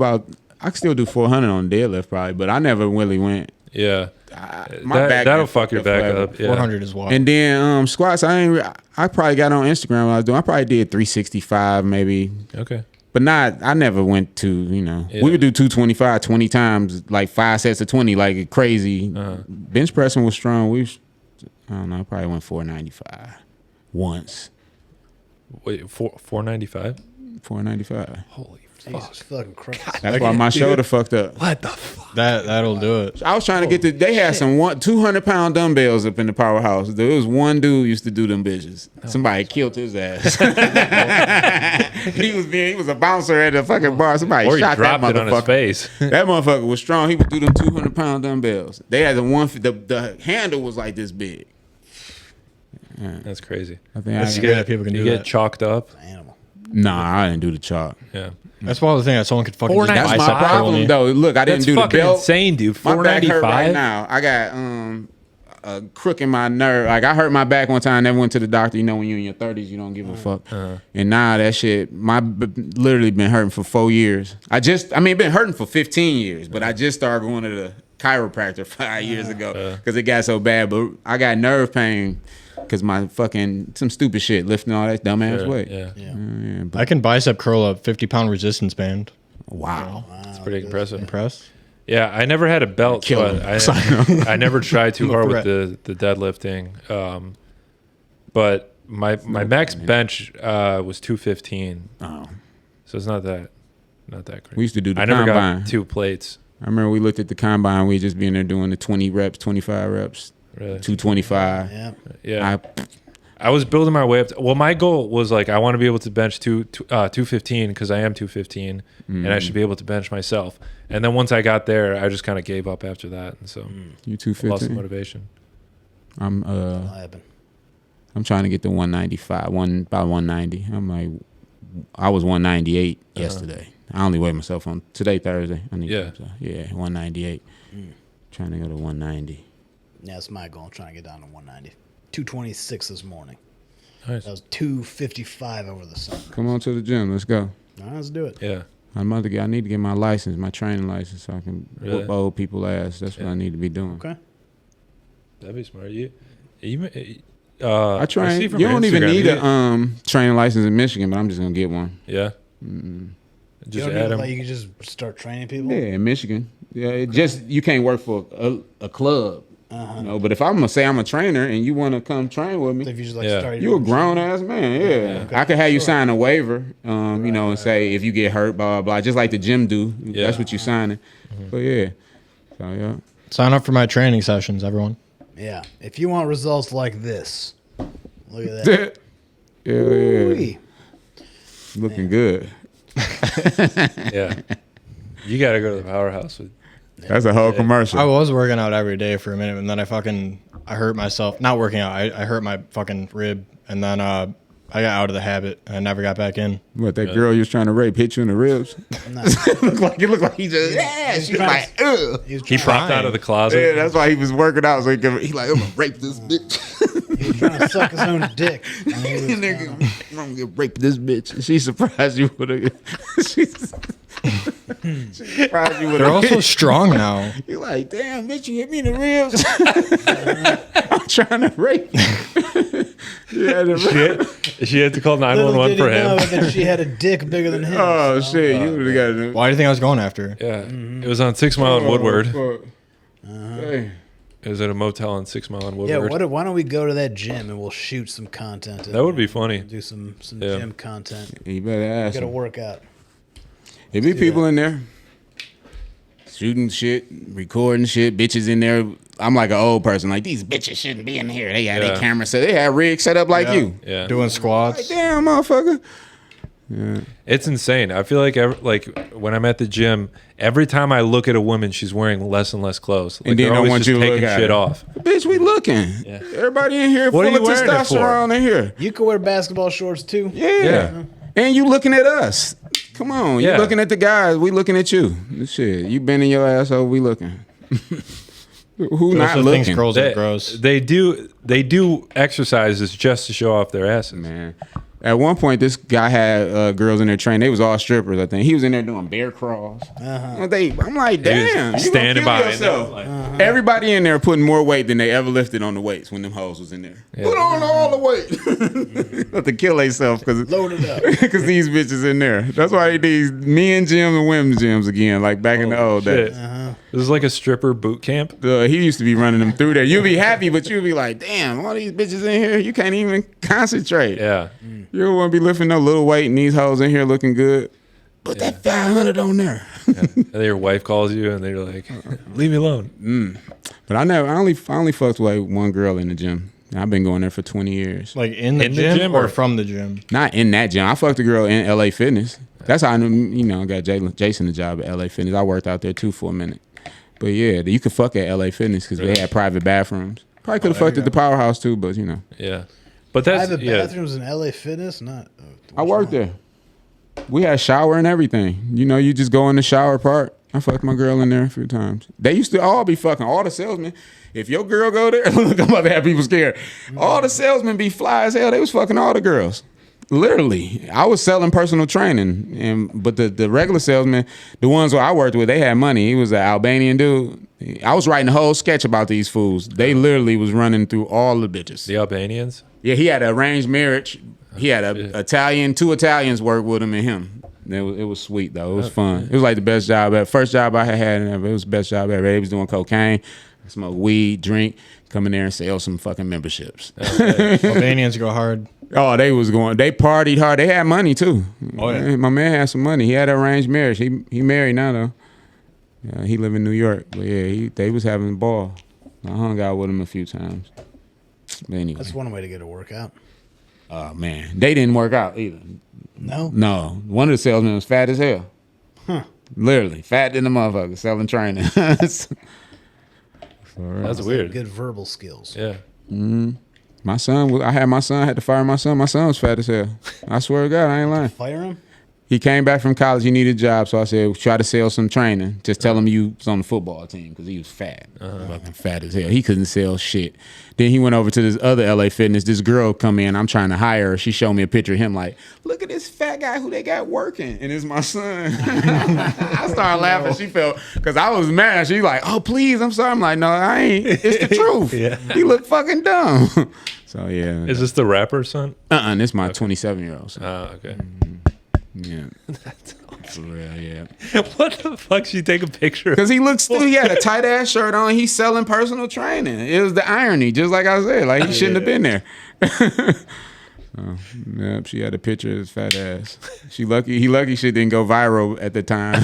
400 on deadlift probably, but I never really went. Yeah. My back That'll been fuck your back forever. up. Yeah. 400 is wild. And then squats, I probably got on Instagram when I was doing. I probably did 365 maybe, Okay. but not. I never went to Yeah. We would do 225 20 times, like 5 sets of 20, like crazy. Bench pressing was strong. I don't know. I probably went 495 once. Wait, 495? 495. Holy Jesus fucking Christ. That's why my shoulder fucked up. What the fuck? That'll do it. I was trying to get they had some 200-pound dumbbells up in the Powerhouse. There was one dude used to do them bitches. Somebody killed his ass. he was a bouncer at the fucking bar. Somebody Or he shot that dropped it on his motherfucker. face. That motherfucker was strong. He would do them 200-pound dumbbells. They had the handle was like this big. That's crazy. I think That's scary that people can You do get that. chalked up. Animal. Nah, I didn't do the chalk. Yeah. That's one of the things that someone could fucking just That's That's bicep my curl problem me. though. Look, I didn't That's do the fucking belt. insane, dude. My back hurt right 495? now. I got a crook in my nerve. Like I hurt my back one time. Never went to the doctor. You know, when you're in your 30s, you don't give a fuck. And now that shit, literally been hurting for 4 years. It been hurting for 15 years. But I just started going to the chiropractor 5 years ago because it got so bad. But I got nerve pain because my some stupid shit lifting all that dumbass weight. Yeah. I can bicep curl a 50-pound resistance band. Wow. It's pretty impressive. Impressed? Yeah, I never had a belt, Kill but him. I never tried too hard with the deadlifting. But my max bench was 215. Oh. So it's not that crazy. We used to do the I never combine. got 2 plates. I remember we looked at the combine. We just be in there doing the 20 reps, 25 reps, Really? 225. Yeah. Yeah. I was building my way up. Well, my goal was like I want to be able to bench 215 because I am 215, and I should be able to bench myself. And then once I got there, I just kind of gave up after that, and so You lost the 215. motivation. That'll happen. I'm trying to get to 195, about 190. I was 198 yesterday. I only weigh myself on today, Thursday. Yeah. 198. Trying to go to 190. Yeah, that's my goal. I'm trying to get down to 190. 226 this morning. Nice. That was 255 over the summer. Come on to the gym. Let's go. All right, let's do it. Yeah. I need to get my license, my training license, so I can Really? whoop old people ass. That's what Yeah. I need to be doing. Okay. That'd be smart. You I train. see from You your don't even Instagram, need you a training license in Michigan, but I'm just gonna get one. Yeah. You Just don't add need, them. like, you can just start training people. Yeah, in Michigan. Yeah, you can't work for a club. You know, but if I'm gonna say I'm a trainer and you want to come train with So me, if you just like Yeah. start you a grown ass man. Yeah, Okay. I could have you sign a waiver. You know, and say if you get hurt, blah blah blah, just like the gym do. Yeah. That's what you signing. But yeah, so yeah. Sign up for my training sessions, everyone. Yeah. If you want results like this, look at that. Yeah. Ooh-wee. Looking good. Yeah. You got to go to the Powerhouse. That's a whole commercial. I was working out every day for a minute, and then I hurt myself. Not working out. I hurt my fucking rib, and then I got out of the habit. And I never got back in. What, that girl you was trying to rape hit you in the ribs? No. It looked like he just, yeah. She was like, ugh. He popped out of the closet. Yeah, that's why he was working out. So he like, I'm gonna rape this bitch. He was trying to suck his own dick. And he was Nigga, I'm gonna get rape this bitch. She surprised you with a. She surprised you with They're a. also strong now. You're like, damn, bitch, you hit me in the ribs. I'm trying to rape you. Yeah, She had to call little 911 did for he know him. that she had a dick bigger than him. oh, so. shit. You would have got it. Why do you think I was going after? Yeah. It was on 6 Mile and Woodward. Hey. It was at a motel on 6 Mile and Yeah, Woodward. why don't we go to that gym and we'll shoot some content? That would be funny. Do some Yeah. gym content. You better ask Got to him. work out. There be people in there shooting shit, recording shit, bitches in there. I'm like an old person. Like, these bitches shouldn't be in here. They had their camera set. They had rigs set up like you. Yeah. Doing Like, squats. damn, motherfucker. It's insane. I feel like when I'm at the gym, every time I look at a woman, she's wearing less and less clothes. Like And then they're don't always want just you to look taking at shit her. off. Bitch, we looking. Yeah. Everybody in here What are full of you wearing it for? testosterone in here. You could wear basketball shorts too. Yeah. And you looking at us. Come on. You Yeah. looking at the guys. We looking at you. Shit. You bending your ass over. We looking. Who not Those are things looking? girls are gross. They do exercises just to show off their asses. Man. At one point, this guy had girls in there training. They was all strippers, I think. He was in there doing bear crawls. I'm like, damn. You standing gonna by kill it, yourself. like, Everybody in there putting more weight than they ever lifted on the weights when them hoes was in there. Yeah. Put on all the weight. Have to kill themselves because Load it up. these bitches in there. That's why they need men gyms and women's gyms again, like back in the old Shit. days. This is like a stripper boot camp. He used to be running them through there. You'd be happy, but you'd be like, damn, all these bitches in here, you can't even concentrate. Yeah. You don't want to be lifting no little weight and these hoes in here looking good. Put that 500 on there. And then your wife calls you and they're like, leave me alone. But I only fucked with one girl in the gym. I've been going there for 20 years. Like in the gym or from the gym? Not in that gym. I fucked a girl in LA Fitness. That's how I knew, I got Jason the job at LA Fitness. I worked out there too for a minute. But yeah, you could fuck at LA Fitness because they had private bathrooms. Probably could have fucked at the Powerhouse too, but Yeah. But that's Private bathrooms in LA Fitness? Not. I worked there. We had shower and everything. You just go in the shower part. I fucked my girl in there a few times. They used to all be fucking, all the salesmen. If your girl go there, look, I'm about to have people scared. All the salesmen be fly as hell. They was fucking all the girls. Literally. I was selling personal training, but the regular salesmen, the ones where I worked with, they had money. He was an Albanian dude. I was writing a whole sketch about these fools. They literally was running through all the bitches. the Albanians. Yeah, he had an arranged marriage. He had two Italians work with him and him. It was sweet though. It was fun. It was like the best job ever. First job I had ever. It was the best job ever. They was doing cocaine, smoke weed, drink, come in there and sell some fucking memberships. Albanians go hard. Oh, they partied hard. They had money too. Oh, yeah. My man had some money. He had an arranged marriage. He married now though. Yeah, he live in New York. But yeah, they was having a ball. I hung out with him a few times. But anyway. That's one way to get a workout. Oh man, they didn't work out either. No. No, one of the salesmen was fat as hell. Literally fat than the motherfucker selling training. That's weird. Good verbal skills. Yeah. My son had to fire my son. My son was fat as hell. I swear to God, I ain't lying. Fire him? He came back from college. He needed a job, so I said, try to sell some training. Just tell him you was on the football team because he was fat, fucking fat as hell. He couldn't sell shit. Then he went over to this other LA Fitness. This girl come in. I'm trying to hire her. She showed me a picture of him like, look at this fat guy who they got working, and it's my son. I started laughing. She felt because I was mad. She's like, oh please, I'm sorry. I'm like, no, I ain't. It's the truth. Yeah. He look fucking dumb. So yeah. Is this the rapper's son? This my 27-year-old son. Oh, okay. Yeah. For real, yeah. What the fuck? She take a picture? Because he had a tight ass shirt on. He's selling personal training. It was the irony, just like I said. Like he shouldn't have been there. Yep, she had a picture of his fat ass. He lucky shit didn't go viral at the time.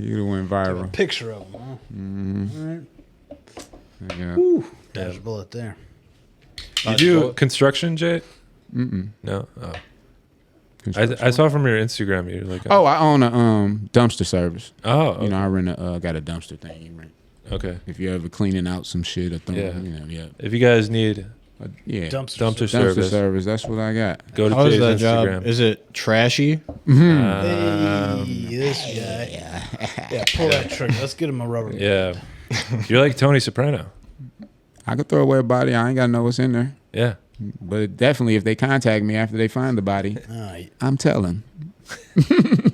He would have went A viral. picture of him, huh? Mm-hmm. All right. Yeah. Woo. Dodge a bullet there. You do construction, Jay? No. Oh. I saw from your Instagram you're like. Oh, I own a dumpster service. Oh. Okay. You know, I rent got a dumpster thing you rent. Okay. If you're ever cleaning out some shit or throwing, Yeah. you know, yeah. If you guys need Yeah. Dumpster. dumpster service, That's what I got. go to How is Jay's that Instagram. job? Is it trashy? Hey, this guy. Yeah, pull that trigger. Let's get him a rubber. Yeah. You're like Tony Soprano. I could throw away a body. I ain't got to know what's in there. Yeah. But definitely, if they contact me after they find the body, I'm telling. Hey,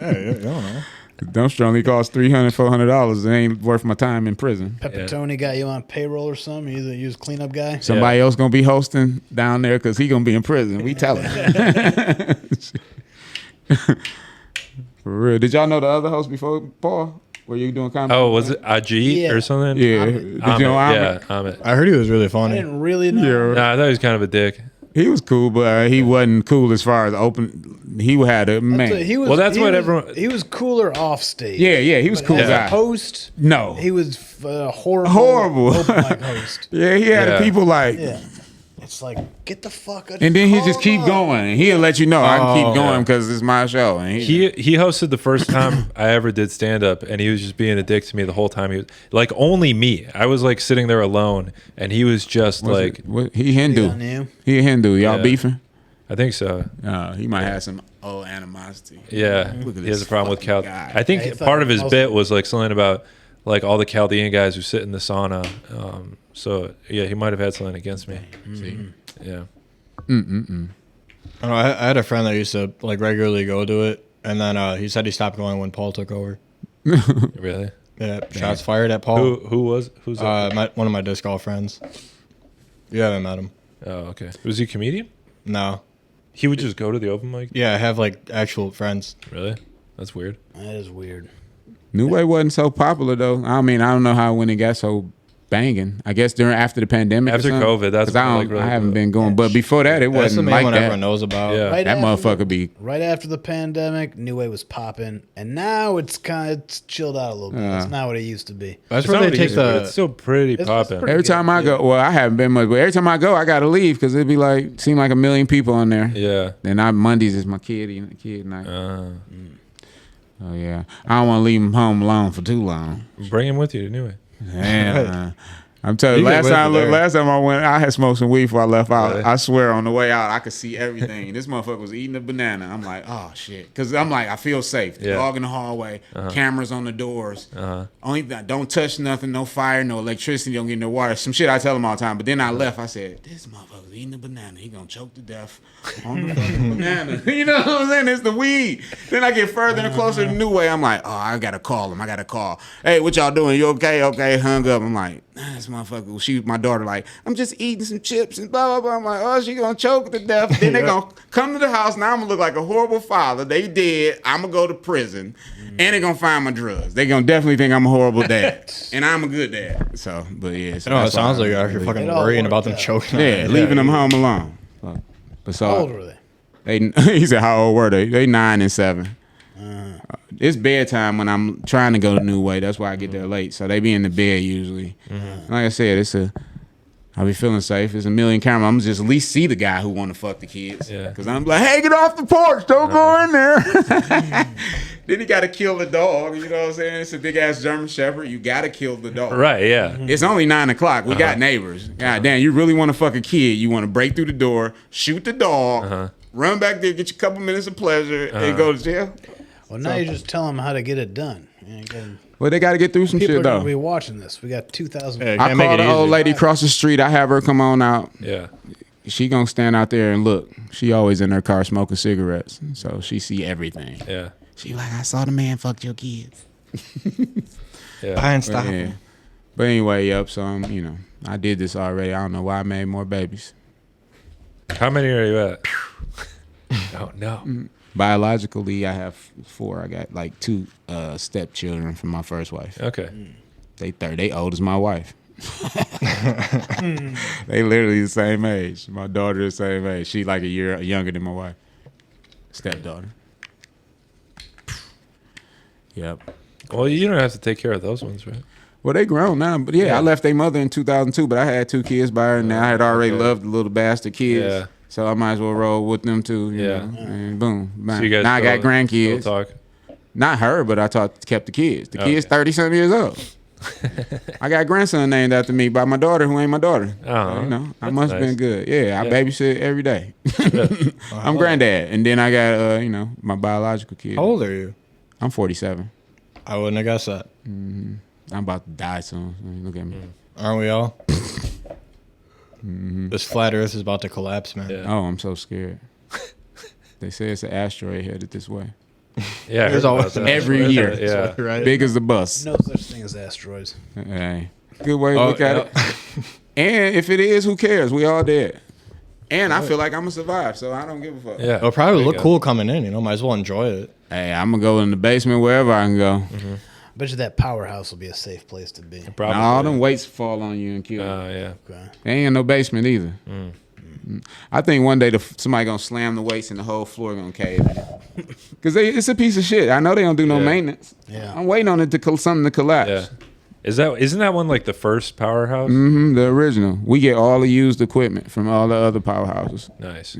I don't know. The dumpster only costs $300, $400. It ain't worth my time in prison. Pepper Tony got you on payroll or something? You use cleanup guy? Somebody else gonna be hosting down there because he gonna be in prison. We tell him. For real. Did y'all know the other host before Paul? Were you doing comedy? Oh, was it Ajit or something? Yeah. Did you know Amit, Amit? yeah, Amit. I heard he was really I funny. didn't really know. Nah, I thought he was kind of a dick. He was cool, but he wasn't cool as far as open. He had a man. He was, Well, that's he what was- everyone- He was cooler off stage. Yeah, he was But cool as guy. a host, No. he was horrible. Horrible. Open mic host. Yeah, he had Yeah. people like, Yeah. It's like, get the fuck out. and then he just call keep him up. going. And he'll let you know I can keep going Yeah. because it's my show. And He hosted the first time I ever did stand up, and he was just being a dick to me the whole time. He was like only me. I was like sitting there alone, and he was just like, he Hindu. on you? He a Hindu. Y'all Yeah. beefing? I think so. He might have some old animosity. Yeah, Look at he has this a problem with fucking Cal. guy. I think Yeah, he thought part of his most- bit was like something about like all the Chaldean guys who sit in the sauna. So yeah, he might have had something against me. See? Yeah. I don't know, I had a friend that used to like regularly go to it, and then he said he stopped going when Paul took over. Really? Yeah, shots fired at Paul. Who's that? One of my disc golf friends. You haven't met him. Oh, okay. Was he a comedian? No. He would just go to the open mic. Yeah, I have like actual friends. Really? That's weird. That is weird. New Way wasn't so popular though. I mean, I don't know how when it got so banging. I guess after the pandemic. After or something. COVID, that's 'Cause I, when, don't, like, really I haven't blew been going. But before that, it That's the wasn't main like one that. everyone knows about. Yeah. Right That after motherfucker be. Right after the pandemic, New Way was popping, and now it's chilled out a little bit. It's not what it used to be. That's It's where not they what it take used to be, but the. it's still pretty It's popping. pretty- Every time I go, well, I haven't been much, but every time I go, I gotta leave because it'd be like seem like a million people on there. Yeah. Then Mondays is my kid night. Oh yeah, I don't want to leave him home alone for too long. Bring him with you anyway. Man, I'm telling you, You get with it there. last time I went, I had smoked some weed before I left out. Really? I swear, on the way out, I could see everything. This motherfucker was eating a banana. I'm like, oh shit, because I'm like, I feel safe. The Yeah. dog in the hallway, cameras on the doors. Only don't touch nothing, no fire, no electricity, don't get no water. Some shit I tell him all the time. But then I left. I said, this motherfucker's eating a banana. He gonna choke to death on the fucking banana. You know what I'm saying? It's the weed. Then I get further and closer to New Way. I'm like, oh, I gotta call him. I gotta call. Hey, what y'all doing? You okay? Okay, hung up. I'm like, this motherfucker. My daughter like, I'm just eating some chips and blah blah blah. I'm like, oh, she gonna choke to death. Then they gonna come to the house. Now I'm gonna look like a horrible father. They dead. I'm gonna go to prison, and they gonna find my drugs. They gonna definitely think I'm a horrible dad, and I'm a good dad. So, but yeah, so No, it that's why sounds like I you're actually really- fucking It all worrying about them worked out. choking. yeah, leaving them home alone. But so How old were they? he said, how old were they? They 9 and 7. It's bedtime when I'm trying to go to New Way. That's why I get there late. So they be in the bed usually. Like I said, I be feeling safe. It's a million cameras. I'm just at least see the guy who want to fuck the kids. Yeah. Because I'm like, hey, get off the porch. Don't go in there. Then he got to kill the dog. You know what I'm saying? It's a big ass German Shepherd. You got to kill the dog. Right. Yeah. It's only 9 o'clock. We got neighbors. God damn, you really want to fuck a kid? You want to break through the door, shoot the dog, run back there, get you a couple minutes of pleasure, and go to jail. Well, now you just tell them how to get it done. You know, Well, they got to get through some people shit are going though. to be watching this. We got 2,000. Yeah, I can't make call it the old easy. lady across the street. I have her come on out. Yeah. She gonna stand out there and look. She always in her car smoking cigarettes, so she see everything. Yeah. She like, I saw the man fuck your kids. Yeah. I ain't But, stopping. yeah. But anyway, yep. So I did this already. I don't know why I made more babies. How many are you at? Oh no. Biologically, I have 4. I got like 2 stepchildren from my first wife. Okay. They old as my wife. They literally the same age. My daughter the same age. She like a year younger than my wife. Stepdaughter. Yep. Well, you don't have to take care of those ones, right? Well, they grown now, but yeah, I left their mother in 2002, but I had 2 kids by her, and I had already loved the little bastard kids. Yeah. So I might as well roll with them too. You Yeah. know? And boom. So you guys now I got grandkids. still talk. Not her, but I kept the kids. The kids 30-something years old. I got a grandson named after me by my daughter, who ain't my daughter. Oh, You know, I that's must have nice. been good. Yeah, I Yeah. babysit every day. I'm granddad, and then I got my biological kid. How old are you? I'm 47. I wouldn't have guessed that. I'm about to die soon. Look at me. Aren't we all? This flat Earth is about to collapse, man. Yeah. Oh, I'm so scared. They say it's an asteroid headed this way. Yeah, I heard There's about always that. every year. Yeah. Right? Big as the bus. No such thing as asteroids. Hey, good way to look at it. And if it is, who cares? We all dead. And I feel like I'm gonna survive, so I don't give a fuck. Yeah. It'll probably There you look go. cool coming in, might as well enjoy it. Hey, I'm gonna go in the basement wherever I can go. I bet you that Powerhouse will be a safe place to be. Probably. Now, all them weights fall on you and kill you. Yeah. Okay. There ain't no basement either. I think one day somebody gonna slam the weights and the whole floor gonna cave in. Cause it's a piece of shit. I know they don't do no Yeah. maintenance. Yeah. I'm waiting on it to something to collapse. Yeah. Isn't that one like the first Powerhouse? The original. We get all the used equipment from all the other powerhouses Nice.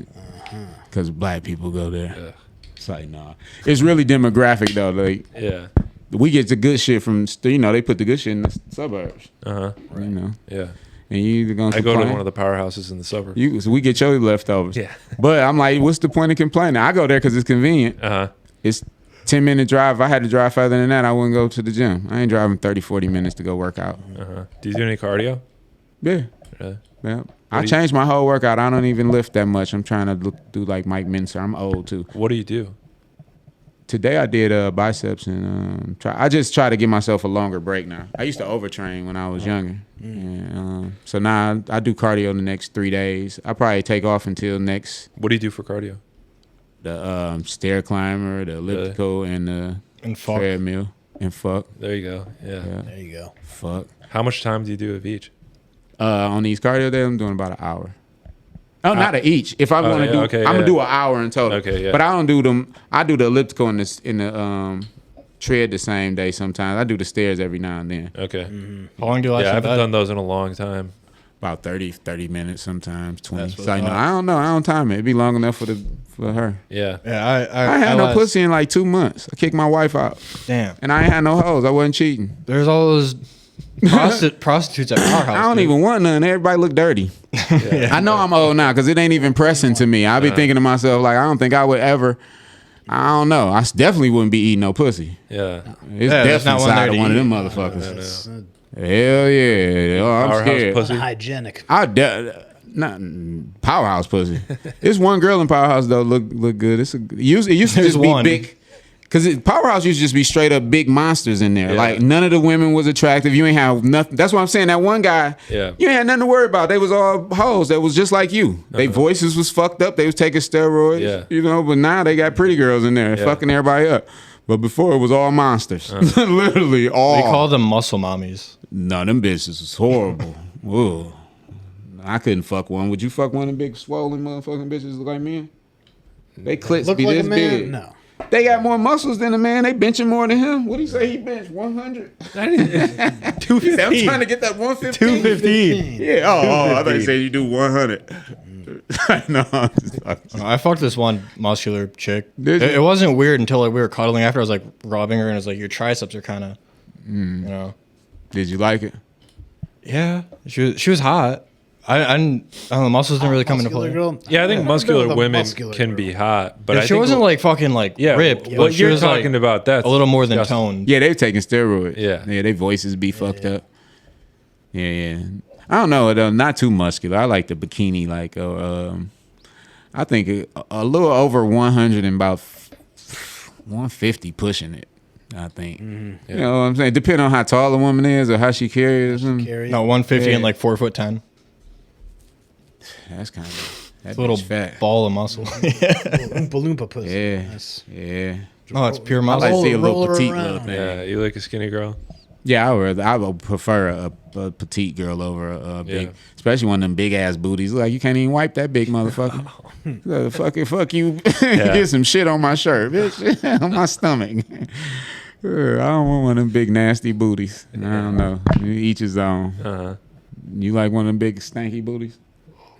because black people go there. Ugh. It's like nah. It's really demographic though. Like Yeah. we get the good shit from they put the good shit in the suburbs. Uh-huh. You know, Yeah. and you either gonna I go to complain- one of the powerhouses in the suburbs. So we get your leftovers. Yeah. But I'm like, what's the point of complaining? I go there because it's convenient. Uh-huh. It's 10-minute drive. If I had to drive further than that, I wouldn't go to the gym. I ain't driving 30, 40 minutes to go work out. Uh-huh. Do you do any cardio? Yeah. Really? Yeah. I do you- changed my whole workout. I don't even lift that much. I'm trying to do like Mike Mincer. I'm old too. What do you do? Today I did biceps and I just try to give myself a longer break now. I used to overtrain when I was younger. And, so now I do cardio the next 3 days. I probably take off until next What do you do for cardio? the stair climber, the elliptical, and the And fuck. treadmill. And fuck. There you go. Yeah. There you go. Fuck. How much time do you do of each? On these cardio days, I'm doing about an hour. Oh, not at each. If I'm gonna yeah, do, okay, I'm gonna yeah. do an hour in total. Okay, yeah. But I don't do them. I do the elliptical in the tread the same day. Sometimes I do the stairs every now and then. Okay. How long do you last Yeah, I in haven't bed? done those in a long time. About 30 minutes, sometimes 20. That's what's So, up. I don't know. I don't time it. It'd be long enough for her. Yeah. Yeah, I had no last- pussy in like 2 months. I kicked my wife out, Damn. and I ain't had no hoes. I wasn't cheating. There's all those prostitutes at Powerhouse. I don't dude. even want none. Everybody look dirty. I know I'm old now because it ain't even pressing to me. I be thinking to myself like, I don't think I would ever. I don't know. I definitely wouldn't be eating no pussy. Yeah. It's Yeah, there's not definitely one side there of to one of eat. them motherfuckers. It's Hell yeah. Oh, I'm Powerhouse scared. pussy. unhygienic. Not Powerhouse pussy. It's one girl in Powerhouse though. Look good. It used to There's just be one. big. Cause Powerhouse used to just be straight up big monsters in there. Yeah. Like none of the women was attractive. You ain't have nothing. That's what I'm saying. That one guy, Yeah. you ain't had nothing to worry about. They was all hoes. That was just like you. They voices was fucked up. They was taking steroids. Yeah. You know, but now they got pretty girls in there Yeah. fucking everybody up. But before it was all monsters. Literally all. We call them muscle mommies. No, them bitches was horrible. Whoa. I couldn't fuck one. Would you fuck one of them big swollen motherfucking bitches look like me? They clits Look be like a this man? big. No. They got more muscles than a man. They benching more than him. What do you say he bench? 100? 250. I'm trying to get that 115. 215. Yeah. Oh, I thought you said you do 100. No, I'm just fucking. I fucked this one muscular chick. Did you? It wasn't weird until like, we were cuddling after. I was like rubbing her, and it's like your triceps are kind of, you know. Did you like it? Yeah, she was hot. I don't know. The muscles didn't really come into Muscular play. girl? Yeah, I think I've muscular been with a women muscular can girl. be hot, but If I she think wasn't like fucking like ripped. What but she you're was talking like about, that's a little more than disgusting. toned. Yeah, they taking steroids. Yeah. Yeah, they voices be fucked up. Yeah. I don't know, though. Not too muscular. I like the bikini, like, I think a little over 100 and about 150 pushing it, I think. You know what I'm saying? Depending on how tall a woman is or how she carries them. Carry No, 150 Yeah. and like 4'10". That's kind of, that It's a little bitch fat. ball of muscle. Oompa Loompa pussy. Yeah. That's- Yeah. Oh, it's pure I muscle. like to see a little Roll her petite around. little thing. Yeah, you like a skinny girl? Yeah, I would prefer a petite girl over a big, Yeah. especially one of them big ass booties. Like you can't even wipe that big motherfucker. Fuck you, Yeah. get some shit on my shirt, bitch, on my stomach. I don't want one of them big nasty booties. I don't know. Each his own. You like one of them big stanky booties?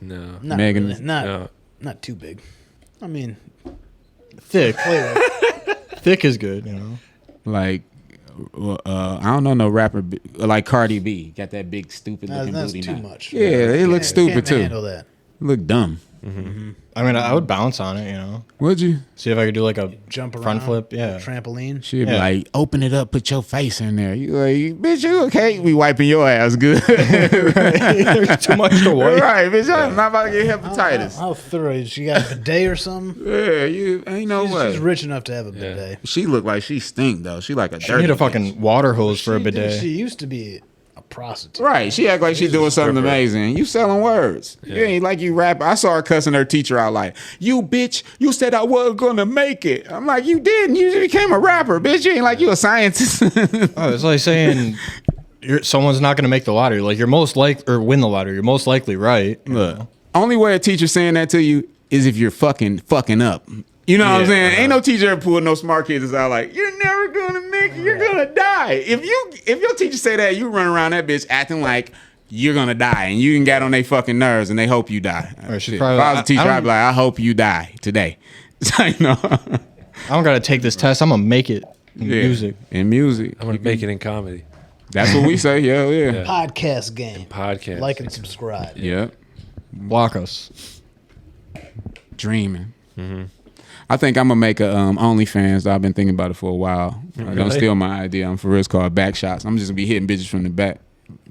No. Not Megan- really. Not too big. I mean, Thick. Thick is good, you know. Like, I don't know no rapper like Cardi B. Got that big stupid looking that's booty too now. much. Yeah, it looks stupid Can't too. handle that. Look dumb. I mean, I would bounce on it, you know. Would you? See if I could do like a Jump around. front flip. Yeah. Trampoline. She'd be Yeah. like, open it up, put your face in there. You like, bitch, you okay? We wiping your ass good. There's too much to wipe. Right, bitch, I'm not about to get hepatitis. How thorough is she? Got a bidet or something? Yeah, you ain't no way. She's rich enough to have a bidet. She look like she stink though. She like a She dirty need a bitch. fucking water hose for a bidet. She used to be a prostitute. Right, she act like she doing something stripper. amazing. You selling words. You ain't like you rap. I saw her cussing her teacher out like, you bitch, you said I wasn't gonna make it. I'm like, you didn't. You just became a rapper, bitch. You ain't like you a scientist. Oh, it's like saying someone's not going to make the lottery. Like or win the lottery. You're most likely right. Look, only way a teacher saying that to you is if you're fucking up. You know what I'm saying? Ain't no teacher ever pulling no smart kids out like, you're never gonna make it, you're gonna die. If your teacher say that, you run around that bitch acting like you're gonna die and you can get on their fucking nerves and they hope you die. Or she's Shit. probably If I was a like, teacher, I I'd be like, I hope you die today. It's like, no. I don't got to take this test. I'm going to make it in music. In music. I'm gonna make it in comedy. That's what we say, yeah. Podcast game. Podcast. Like and subscribe. Yep. Block us. Dreaming. I think I'm gonna make a OnlyFans. I've been thinking about it for a while. Don't steal my idea. I'm for real. It's called back shots. I'm just gonna be hitting bitches from the back,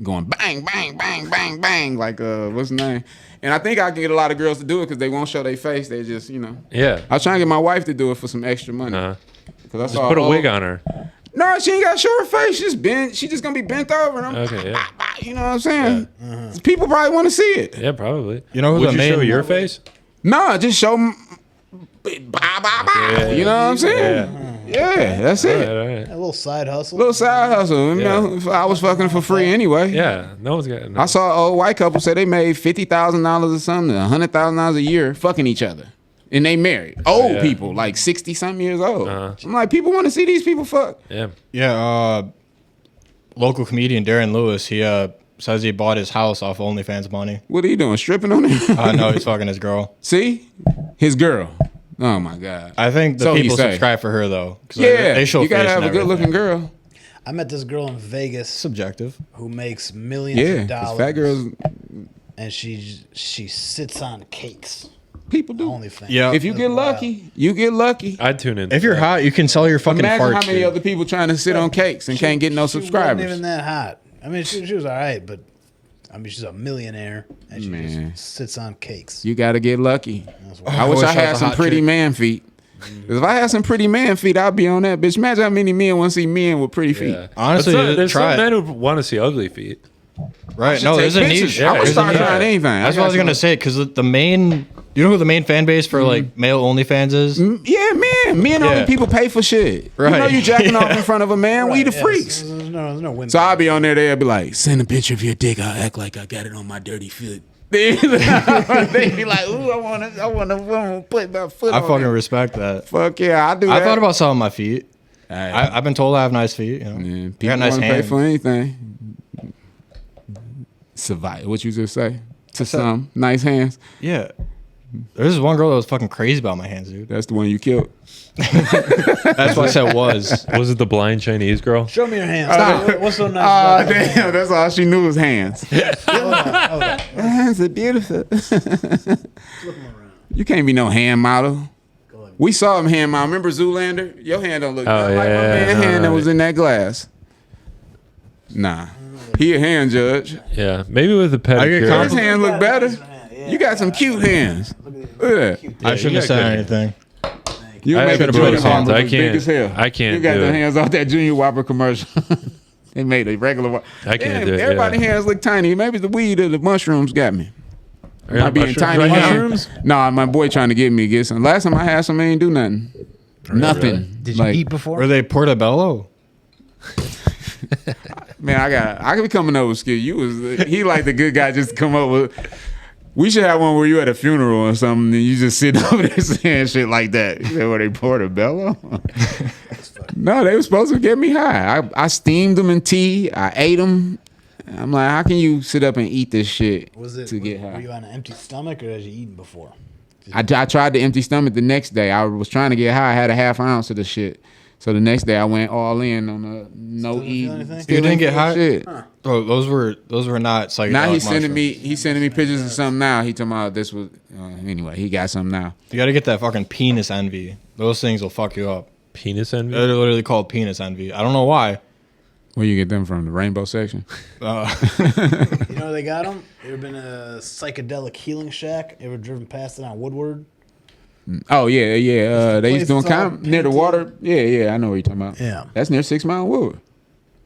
going bang, bang, bang, bang, bang, like what's the name? And I think I can get a lot of girls to do it because they won't show their face. They just, Yeah. I was trying to get my wife to do it for some extra money. Cause I Just saw put a wig on her. No, she ain't got to show her face. She's bent. She just gonna be bent over. And I'm, Okay, yeah. you know what I'm saying? People probably want to see it. Yeah, probably. You know who Would the you main show your face? No, just show them. You know what I'm saying? Yeah, that's it. All right. A little side hustle. Little side hustle. You know, if I was fucking for free anyway. Yeah, no one's got. No. I saw an old white couple say they made $50,000 or something, $100,000 a year fucking each other. And they married. Old people, like 60-something years old. I'm like, people want to see these people fuck. Yeah. Yeah. Local comedian Darren Lewis, he says he bought his house off OnlyFans money. What are you doing, stripping on it? No, he's fucking his girl. See? His girl. Oh, my God. I think the So he people say. subscribe for her, though. 'Cause Yeah, they show you got to face have and a good-looking everything. girl. I met this girl in Vegas Subjective. who makes millions Yeah, of 'cause dollars. fat girls, And she sits on cakes. people do. OnlyFans. Yeah. If you get lucky, you get lucky. I'd tune in. If you're hot, you can sell your fucking Imagine fart. how many other people trying to sit on cakes and can't get no She wasn't subscribers. even that hot. I mean, she was all right, but I mean, she's a millionaire and she Man. just sits on cakes. You got to get lucky. I I wish I wish I had was a some hot pretty chick. man feet. If I had some pretty man feet, I'd be on that bitch. Imagine how many men want to see men with pretty feet. Yeah. Honestly, But there's try some it. men who want to see ugly feet. Right? Should No, take there's a pictures. niche. Yeah, I would there's a start niche. trying anything. That's what I was gonna say. Because the main, you know who the main fan base for like male OnlyFans is? Yeah, men. Men only Yeah. people pay for shit. You know Right. you jacking off in front of a man. We the Yeah, freaks. There's no women. So I'll be on there. They'll be like, send a picture of your dick. I'll act like I got it on my dirty foot. They be like, ooh, I wanna put my foot I on fucking it. respect that. Fuck yeah, I do that. I thought about selling my feet. Hey. I've been told I have nice feet. You know, Yeah, I people got nice want to pay hands. for anything. Survive. What you just say? To some nice hands. Yeah. There's this one girl that was fucking crazy about my hands, dude. That's the one you killed. That's what I said was. Was it the blind Chinese girl? Show me your hands. What's so nice about them? Damn, that's all she knew was hands. Hold on. Hands are beautiful. Flip them around. You can't be no hand model. We saw him hand model. Remember Zoolander? Your hand don't look nothing like my man's hand that was in that glass. Nah. He a hand judge. Yeah, maybe with the get pedicure. His hand look better. You got some cute hands. Look at that. I shouldn't have said anything. You I make have a gross Junior hands. Whopper I look big can't- as hell. I can't You got do the it. hands off that Junior Whopper commercial. They made a regular one. I can't do it, Everybody's yeah. hands look tiny. Maybe the weed or the mushrooms got me. Are you I on be in mushrooms tiny right now? hands. Nah, my boy trying to get me to get some. Last time I had some, I ain't do nothing. Nothing. Did you Like, eat before? Were they portobello? Man, I could be coming up with skill. He like the good guy just to come up with. We should have one where you at a funeral or something and you just sit over there saying shit like that. You know where they portobello? No, they were supposed to get me high. I steamed them in tea. I ate them. I'm like, how can you sit up and eat this shit to get high? Were you on an empty stomach or had you eaten before? I tried the empty stomach the next day. I was trying to get high. I had a half ounce of the shit. So the next day I went all in on the no eat. You didn't get high? Shit. Huh. Bro, those were not psychedelic. Now he's sending mushrooms. me pictures of something now. He talking about this was anyway. He got something now. You got to get that fucking penis envy. Those things will fuck you up. Penis envy? They're literally called penis envy. I don't know why. Where you get them from? The rainbow section? You know where they got them? Ever been a psychedelic healing shack? Ever driven past it on Woodward? Oh yeah. They used to do all near the water. Yeah. I know what you're talking about. Yeah. That's near 6 Mile Woodward.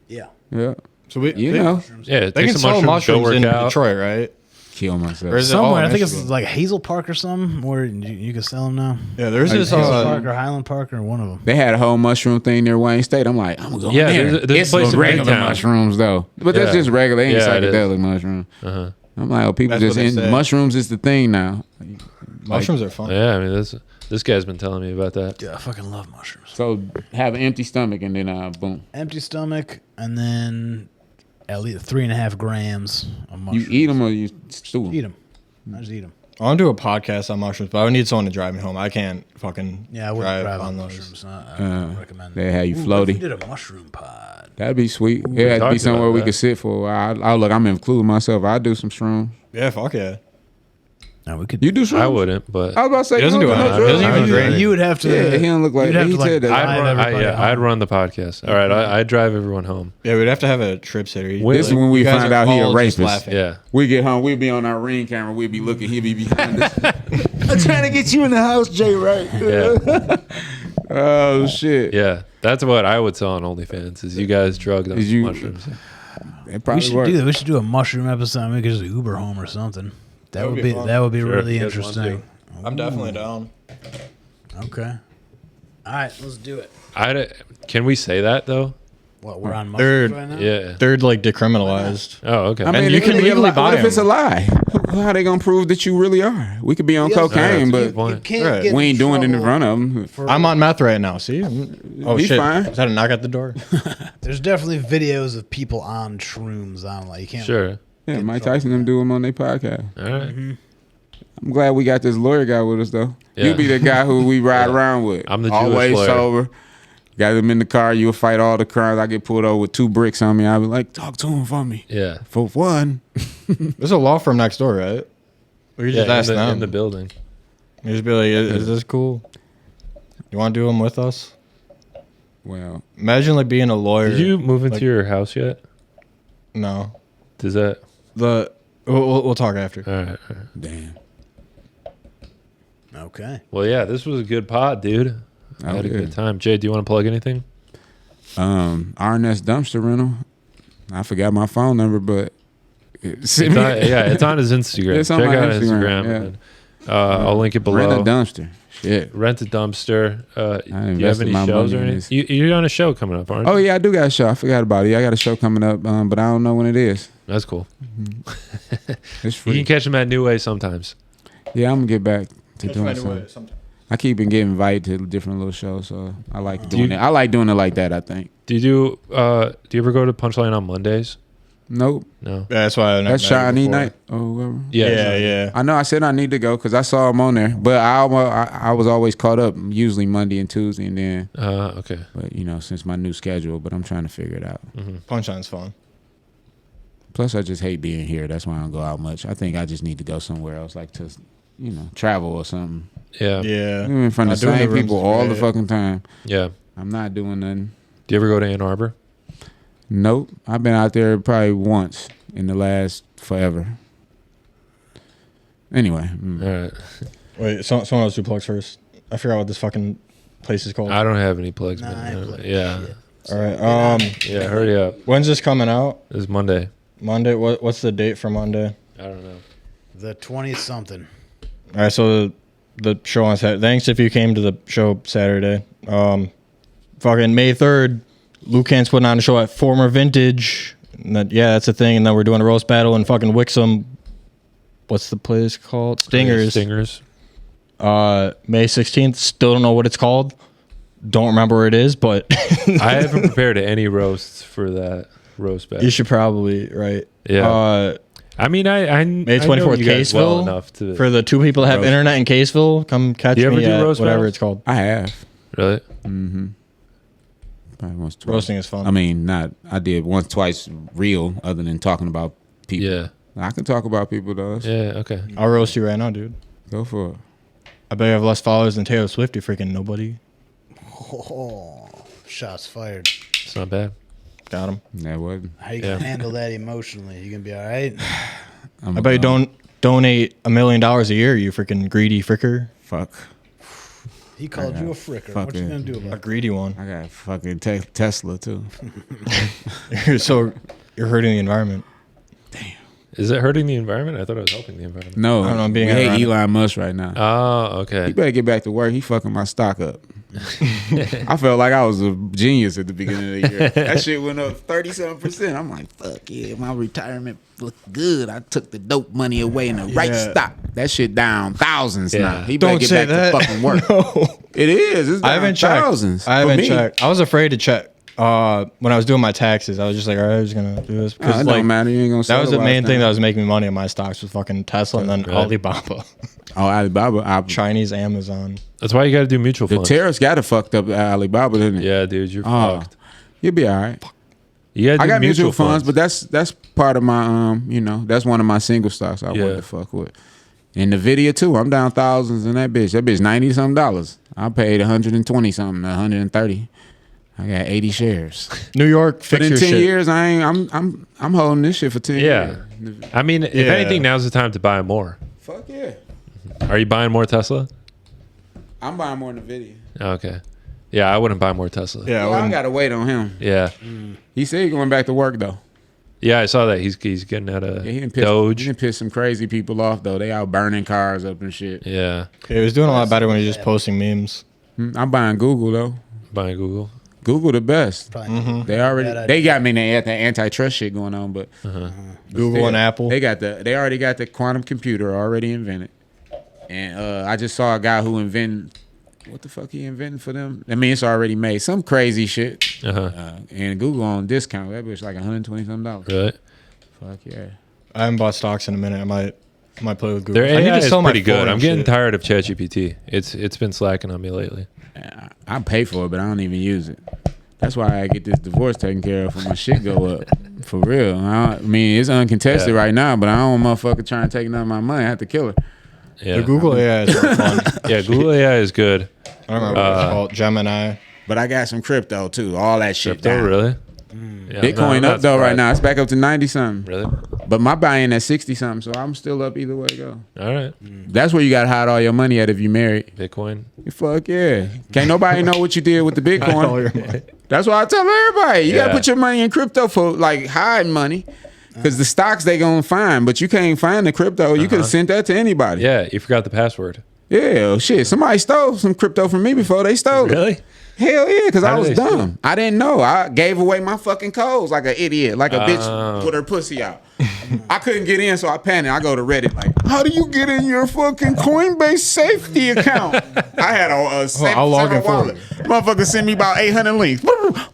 Yeah. Yeah. So we, You know, Yeah, they take can some sell mushrooms go in work out. Detroit, right? kill myself. Or is it Somewhere, all I think it's Michigan? like Hazel Park or something, where you can sell them now. Yeah, there's Like this. Hazel Park or Highland Park or one of them. They had a whole mushroom thing near Wayne State. I'm like, I'm gonna go Yeah, in there. there's a It's place in regular Midtown. mushrooms though, but that's Yeah. just regular. They ain't Yeah, it is. psychedelic mushroom. Uh-huh. I'm like, oh, people That's just what they in say. mushrooms is the thing now. Mushrooms are fun. Yeah, I mean this guy's been telling me about that. Yeah, I fucking love mushrooms. So have an empty stomach and then boom. Empty stomach, and then at least 3.5 grams of You mushrooms. eat them or you stew them? Eat them. I just eat them. I want to do a podcast on mushrooms, but I would need someone to drive me home. I can't fucking Yeah, I wouldn't drive on on those. mushrooms. I don't recommend. They had you Ooh, what if floaty. we did a mushroom pod. That'd be sweet. we It had to be talked somewhere about we that. could sit for a while. I look, I'm including myself. I do some shrooms. Yeah, fuck yeah. No, we could. You do shrooms? I wouldn't, but I was about to say He doesn't you do don't it. no He doesn't drugs. even drink. You would have to. Yeah, he don't look like you'd have he to, like, said that. drive I'd everybody run the podcast. All right, I'd drive everyone home. Yeah, we'd have to have a trip sitter. This is when we You guys find are out he a all just rapist. laughing. Yeah. We get home, we'd be on our ring camera, we'd be looking, he'd be behind us. I'm trying to get you in the house, Jay, right? Yeah. Oh shit. Yeah. That's what I would sell on OnlyFans is you guys drug those Is you- mushrooms. It We probably should work. do that. We should do a mushroom episode. We could just Uber home or something. That would be fun. that would be Sure, really if you guys want interesting. I'm definitely down. Okay. All right, let's do it. Can we say that though? What, we're on Third. mushrooms right now? Yeah. They're like decriminalized. Oh, okay. I mean, you it can could be a legally lie. buy What if it's a them. lie? How they gonna prove that you really are? We could be on Yes, cocaine, that's but a good point. You can't Right. get we ain't doing it in trouble front of them. for- I'm on meth right now. See? Oh He's shit! fine. Is that a knock at the door? There's definitely videos of people on shrooms on like you can't. Sure. Yeah, Get Mike trouble Tyson them do them on their podcast. All right. I'm glad we got this lawyer guy with us though. Yeah. You be the guy who we ride around with. I'm the Jewish always lawyer. sober. Got him in the car. You'll fight all the crimes. I get pulled over with 2 bricks on me. I'll be like, talk to him for me. Yeah. For one. There's a law firm next door, right? We could just Yeah, ask them. in the building. You just be like, is this cool? You want to do them with us? Well, Imagine like being a lawyer. Did you move into like- your house yet? No. Does that? We'll talk after. All right. damn. Okay. Well, yeah, this was a good pod, dude. I Oh, had a yeah. good time. Jay, do you want to plug anything? RNS dumpster rental. I forgot my phone number, but send It's me. on, yeah, it's on his Instagram. It's on Check my out Instagram, Instagram. yeah. And, I'll link it below. Rent a dumpster. Shit. Rent a dumpster. Do you have invested any my shows money or in anything? You're on a show coming up, aren't you? Oh yeah, I do got a show. I forgot about it. I got a show coming up, but I don't know when it is. That's cool. It's You free. can catch him at New Way sometimes. Yeah, I'm gonna get back to doing something. I keep been getting invited to different little shows, so I like doing it. I like doing it like that. I think. Do you ever go to Punchline on Mondays? Nope, No. Yeah, that's why. that's Shiny night or whatever. Yeah. I know. I said I need to go because I saw him on there, but I was always caught up. Usually Monday and Tuesday, and then. Okay. But since my new schedule, but I'm trying to figure it out. Punchline's fun. Plus, I just hate being here. That's why I don't go out much. I think I just need to go somewhere else, like to, travel or something. Yeah. Yeah. I'm in front of the Not doing same the rooms people is all the great. fucking time. Yeah. I'm not doing nothing. Do you ever go to Ann Arbor? Nope. I've been out there probably once in the last forever. Anyway. All right. Wait, someone else do plugs first. I forgot what this fucking place is called. I don't have any plugs, Nah, I man. plug Yeah. shit. All right. Yeah. Hurry up. When's this coming out? It's Monday. Monday. What's the date for Monday? I don't know. The 20 something. All right. So the show on Saturday. Thanks if you came to the show Saturday. Fucking May 3rd. Lucan's putting on a show at Former Vintage. And that's a thing. And then we're doing a roast battle in fucking Wixom. what's the place called? Stingers. Stingers. May 16th. Still don't know what it's called. Don't remember where it is, but I haven't prepared any roasts for that roast battle. you should probably, right? Yeah. I mean, I May know 24th, you guys Caseville. well enough to For the 2 people that have roast. internet in Caseville, come catch You ever me do at roast whatever battles? it's called. I have. really. Probably once, twice. Roasting is fun. I mean, not. I did once, twice real, other than talking about people. Yeah. I can talk about people though. Yeah. Okay. I'll roast you right now, dude. Go for it. I bet you have less followers than Taylor Swift, you freaking nobody. Oh, shots fired. It's not bad. Got him. That wasn't. How you Yeah. gonna handle that emotionally? You gonna be all right? I bet you don't donate $1 million a year, you freaking greedy fricker. Fuck. He called you a fricker. What you fucking- gonna do A about it? greedy one. I got fucking Tesla too. You're hurting the environment. Is it hurting the environment? I thought it was helping the environment. No, I don't know, I'm being we hate ironic. Elon Musk right now. Oh, He okay. better get back to work. He fucking my stock up. I felt like I was a genius at the beginning of the year. That shit went up 37%. I'm like, fuck yeah, my retirement looked good. I took the dope money away in the right Yeah. stock. That shit down thousands now. Yeah. He better Don't get say back that. to fucking work. No. It is. It's down I haven't checked. thousands. I haven't for me. checked. I was afraid to check. When I was doing my taxes, I was just like, all right, I'm just gonna do this. Oh, Because it don't matter. You ain't gonna that was the sell main it thing that now. was making me money on my stocks was fucking Tesla and then Right. Alibaba. Oh, Alibaba. Chinese Amazon. That's why you got to do mutual The funds. tariffs got it fucked up Alibaba, didn't it? Yeah, dude, you're Oh, fucked. you'll be all right. You got to I do got mutual funds, but that's part of my that's one of my single stocks I Yeah. wanted to fuck with. And Nvidia too. I'm down thousands in that bitch. That bitch $90 something. I paid 120 something, 130. I got 80 shares. New York, But fix in your 10 shit. years, I'm holding this shit for 10 Yeah. years. I mean, if Yeah. anything, now's the time to buy more. Fuck yeah. Are you buying more Tesla? I'm buying more Nvidia. Okay. Yeah, I wouldn't buy more Tesla. Yeah, Well, I gotta wait on him. Yeah. He said he's going back to work though. Yeah, I saw that. He's getting out of Yeah, he didn't piss, Doge. He didn't piss some crazy people off though. They out burning cars up and shit. Yeah. he was doing a lot better when he was just posting memes. I'm buying Google though. Buying Google. Google the best. Probably They already Bad they got me in the antitrust shit going on, but Google still, and Apple. They already got the quantum computer already invented. And I just saw a guy who invented what the fuck he invented for them. I mean, it's already made some crazy shit. And Google on discount. That bitch like $120 something. Really? Fuck yeah. I haven't bought stocks in a minute. I might play with Google. Their I need AI to is sell my pretty good. phone I'm and getting shit. tired of ChatGPT. It's been slacking on me lately. I pay for it, but I don't even use it. That's why I get this divorce taken care of when my shit go up. For real. I mean, it's uncontested right now, but I don't want motherfucker trying to take none of my money. I have to kill her. Yeah. The Google AI is more fun. Yeah, Google AI is good. I don't remember what it's called. Gemini. But I got some crypto too. All that shit. Crypto, down. really? Yeah, Bitcoin I'm up not though right surprised. now. It's back up to 90 something. Really? But my buy-in at 60 something, so I'm still up either way it go. All right. That's where you gotta hide all your money at if you married. Bitcoin. Fuck yeah. Can't nobody know what you did with the All your Bitcoin. money. That's why I tell everybody. You gotta Yeah. put your money in crypto for like hiding money. Because the stocks they gonna find, but you can't find the crypto. You could have sent that to anybody. Yeah, you forgot the password. Yeah, shit. Somebody stole some crypto from me before they stole it. Really? Hell yeah, because I How did was they steal dumb. I didn't know. I gave away my fucking codes like an idiot, like a bitch put her pussy out. I couldn't get in, so I panicked. I go to Reddit like, how do you get in your fucking Coinbase safety account? I had a I'll log in for wallet. Motherfucker sent me about 800 links.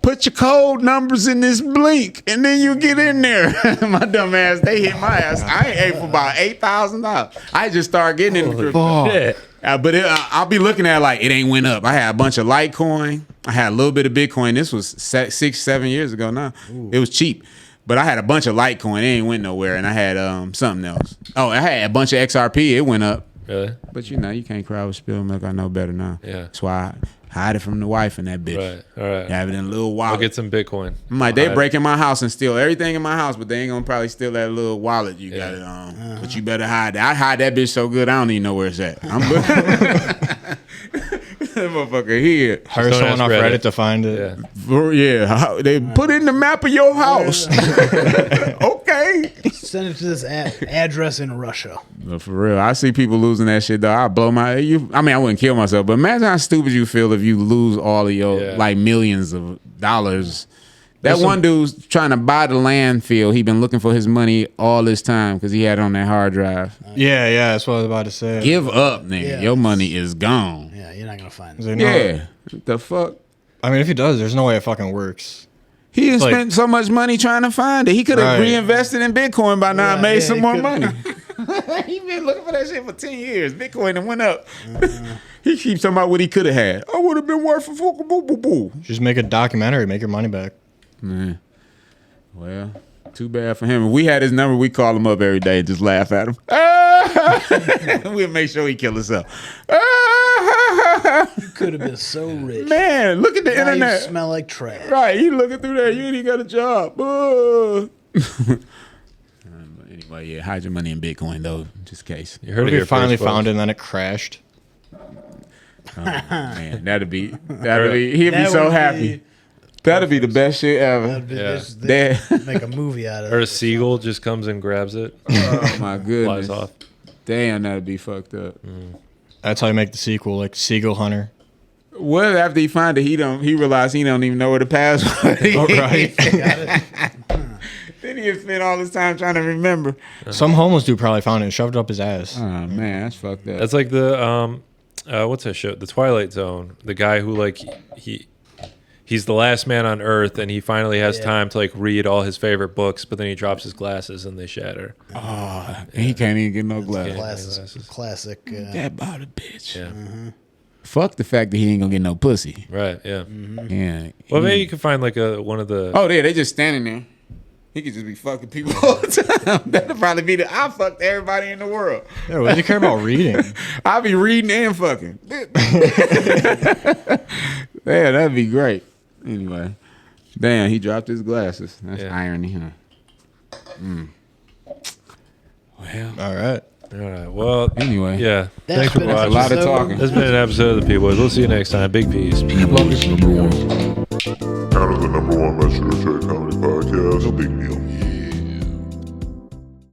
Put your code numbers in this blink, and then you get in there. My dumb ass, they hit my ass. I ain't ate for about $8,000. I just started getting in the crypto. Yeah. But I'll be looking at it like it ain't went up. I had a bunch of Litecoin. I had a little bit of Bitcoin. This was 6-7 years ago now. It was cheap. But I had a bunch of Litecoin. It ain't went nowhere. And I had something else. Oh, I had a bunch of XRP. It went up. Really? But you can't cry with spilled milk. I know better now. Yeah. That's why I hide it from the wife and that bitch. Right. All right. Have it in a little I'll wallet. get some Bitcoin. I'm like, I'll they hide break in my house and steal everything in my house, but they ain't gonna probably steal that little wallet you got it on. But you better hide that. I hide that bitch so good, I don't even know where it's at. I'm good. That motherfucker here. Hire Don't someone ask off Reddit. Reddit to find it. Yeah. Yeah, they put in the map of your house. Okay. Send it to this address in Russia. But for real, I see people losing that shit though. I blow my I mean, I wouldn't kill myself, but imagine how stupid you feel if you lose all of your Yeah. like millions of dollars That one dude's trying to buy the landfill. He been looking for his money all this time because he had it on that hard drive. Yeah, that's what I was about to say. Give up, nigga. Yeah, Your money is gone. Yeah, you're not gonna find Is it. it not- Yeah. What the fuck? I mean, if he does, there's no way it fucking works. He didn't Like- spend so much money trying to find it. He could have Right. reinvested in Bitcoin by now and Yeah, made yeah, some he more could've. money. He been looking for that shit for 10 years. Bitcoin done went up. He keeps talking about what he could have had. I would have been worth for fucking boo boo boo. Just make a documentary, make your money back. Man. Well, too bad for him. If we had his number, we call him up every day and just laugh at him. We'll make sure he kill himself. Could have been so rich. Man, look at the Now you internet. smell like trash. Right, you looking through there, you ain't even got a job. Anyway, yeah, hide your money in Bitcoin though, just in case. You heard What it if here you finally first, folks. found it and then it crashed? Man, that'd be he'd be That so would happy. be- That'd be the best shit ever. That'd be- Yeah. they Damn. make a movie out of Or a it. seagull just comes and grabs it, Oh my goodness. flies off. Damn, that'd be fucked up. That's how you make the sequel, like Seagull Hunter. What if after he find it, he realize he don't even know where the password is. Oh, right. Got it. Then he spent all his time trying to remember. Some homeless dude probably found it and shoved it up his ass. Oh man, that's fucked up. That's like the what's that show? The Twilight Zone. The guy who like he's the last man on Earth, and he finally has time to like read all his favorite books, but then he drops his glasses and they shatter. And he can't even get no glass. Classic. Classic. That about a bitch. Yeah. Fuck the fact that he ain't gonna get no pussy. Right. Yeah. Yeah. Well, maybe you could find like one of the. Oh, yeah, they just standing there. He could just be fucking people all the time. That'd probably be I fucked everybody in the world. Yeah, what do you care about reading? I'll be reading and fucking. Yeah, that'd be great. Anyway. Damn, he dropped his glasses. That's irony, huh? Well, All right. All right. Well. anyway. Yeah. That's Thanks for been an watching. A lot of episode. talking. This has been an episode of the P-Boys. We'll see you next time. Big peace. P-Boys #1. Out of the #1 Metro Check Comedy Podcast. No big deal.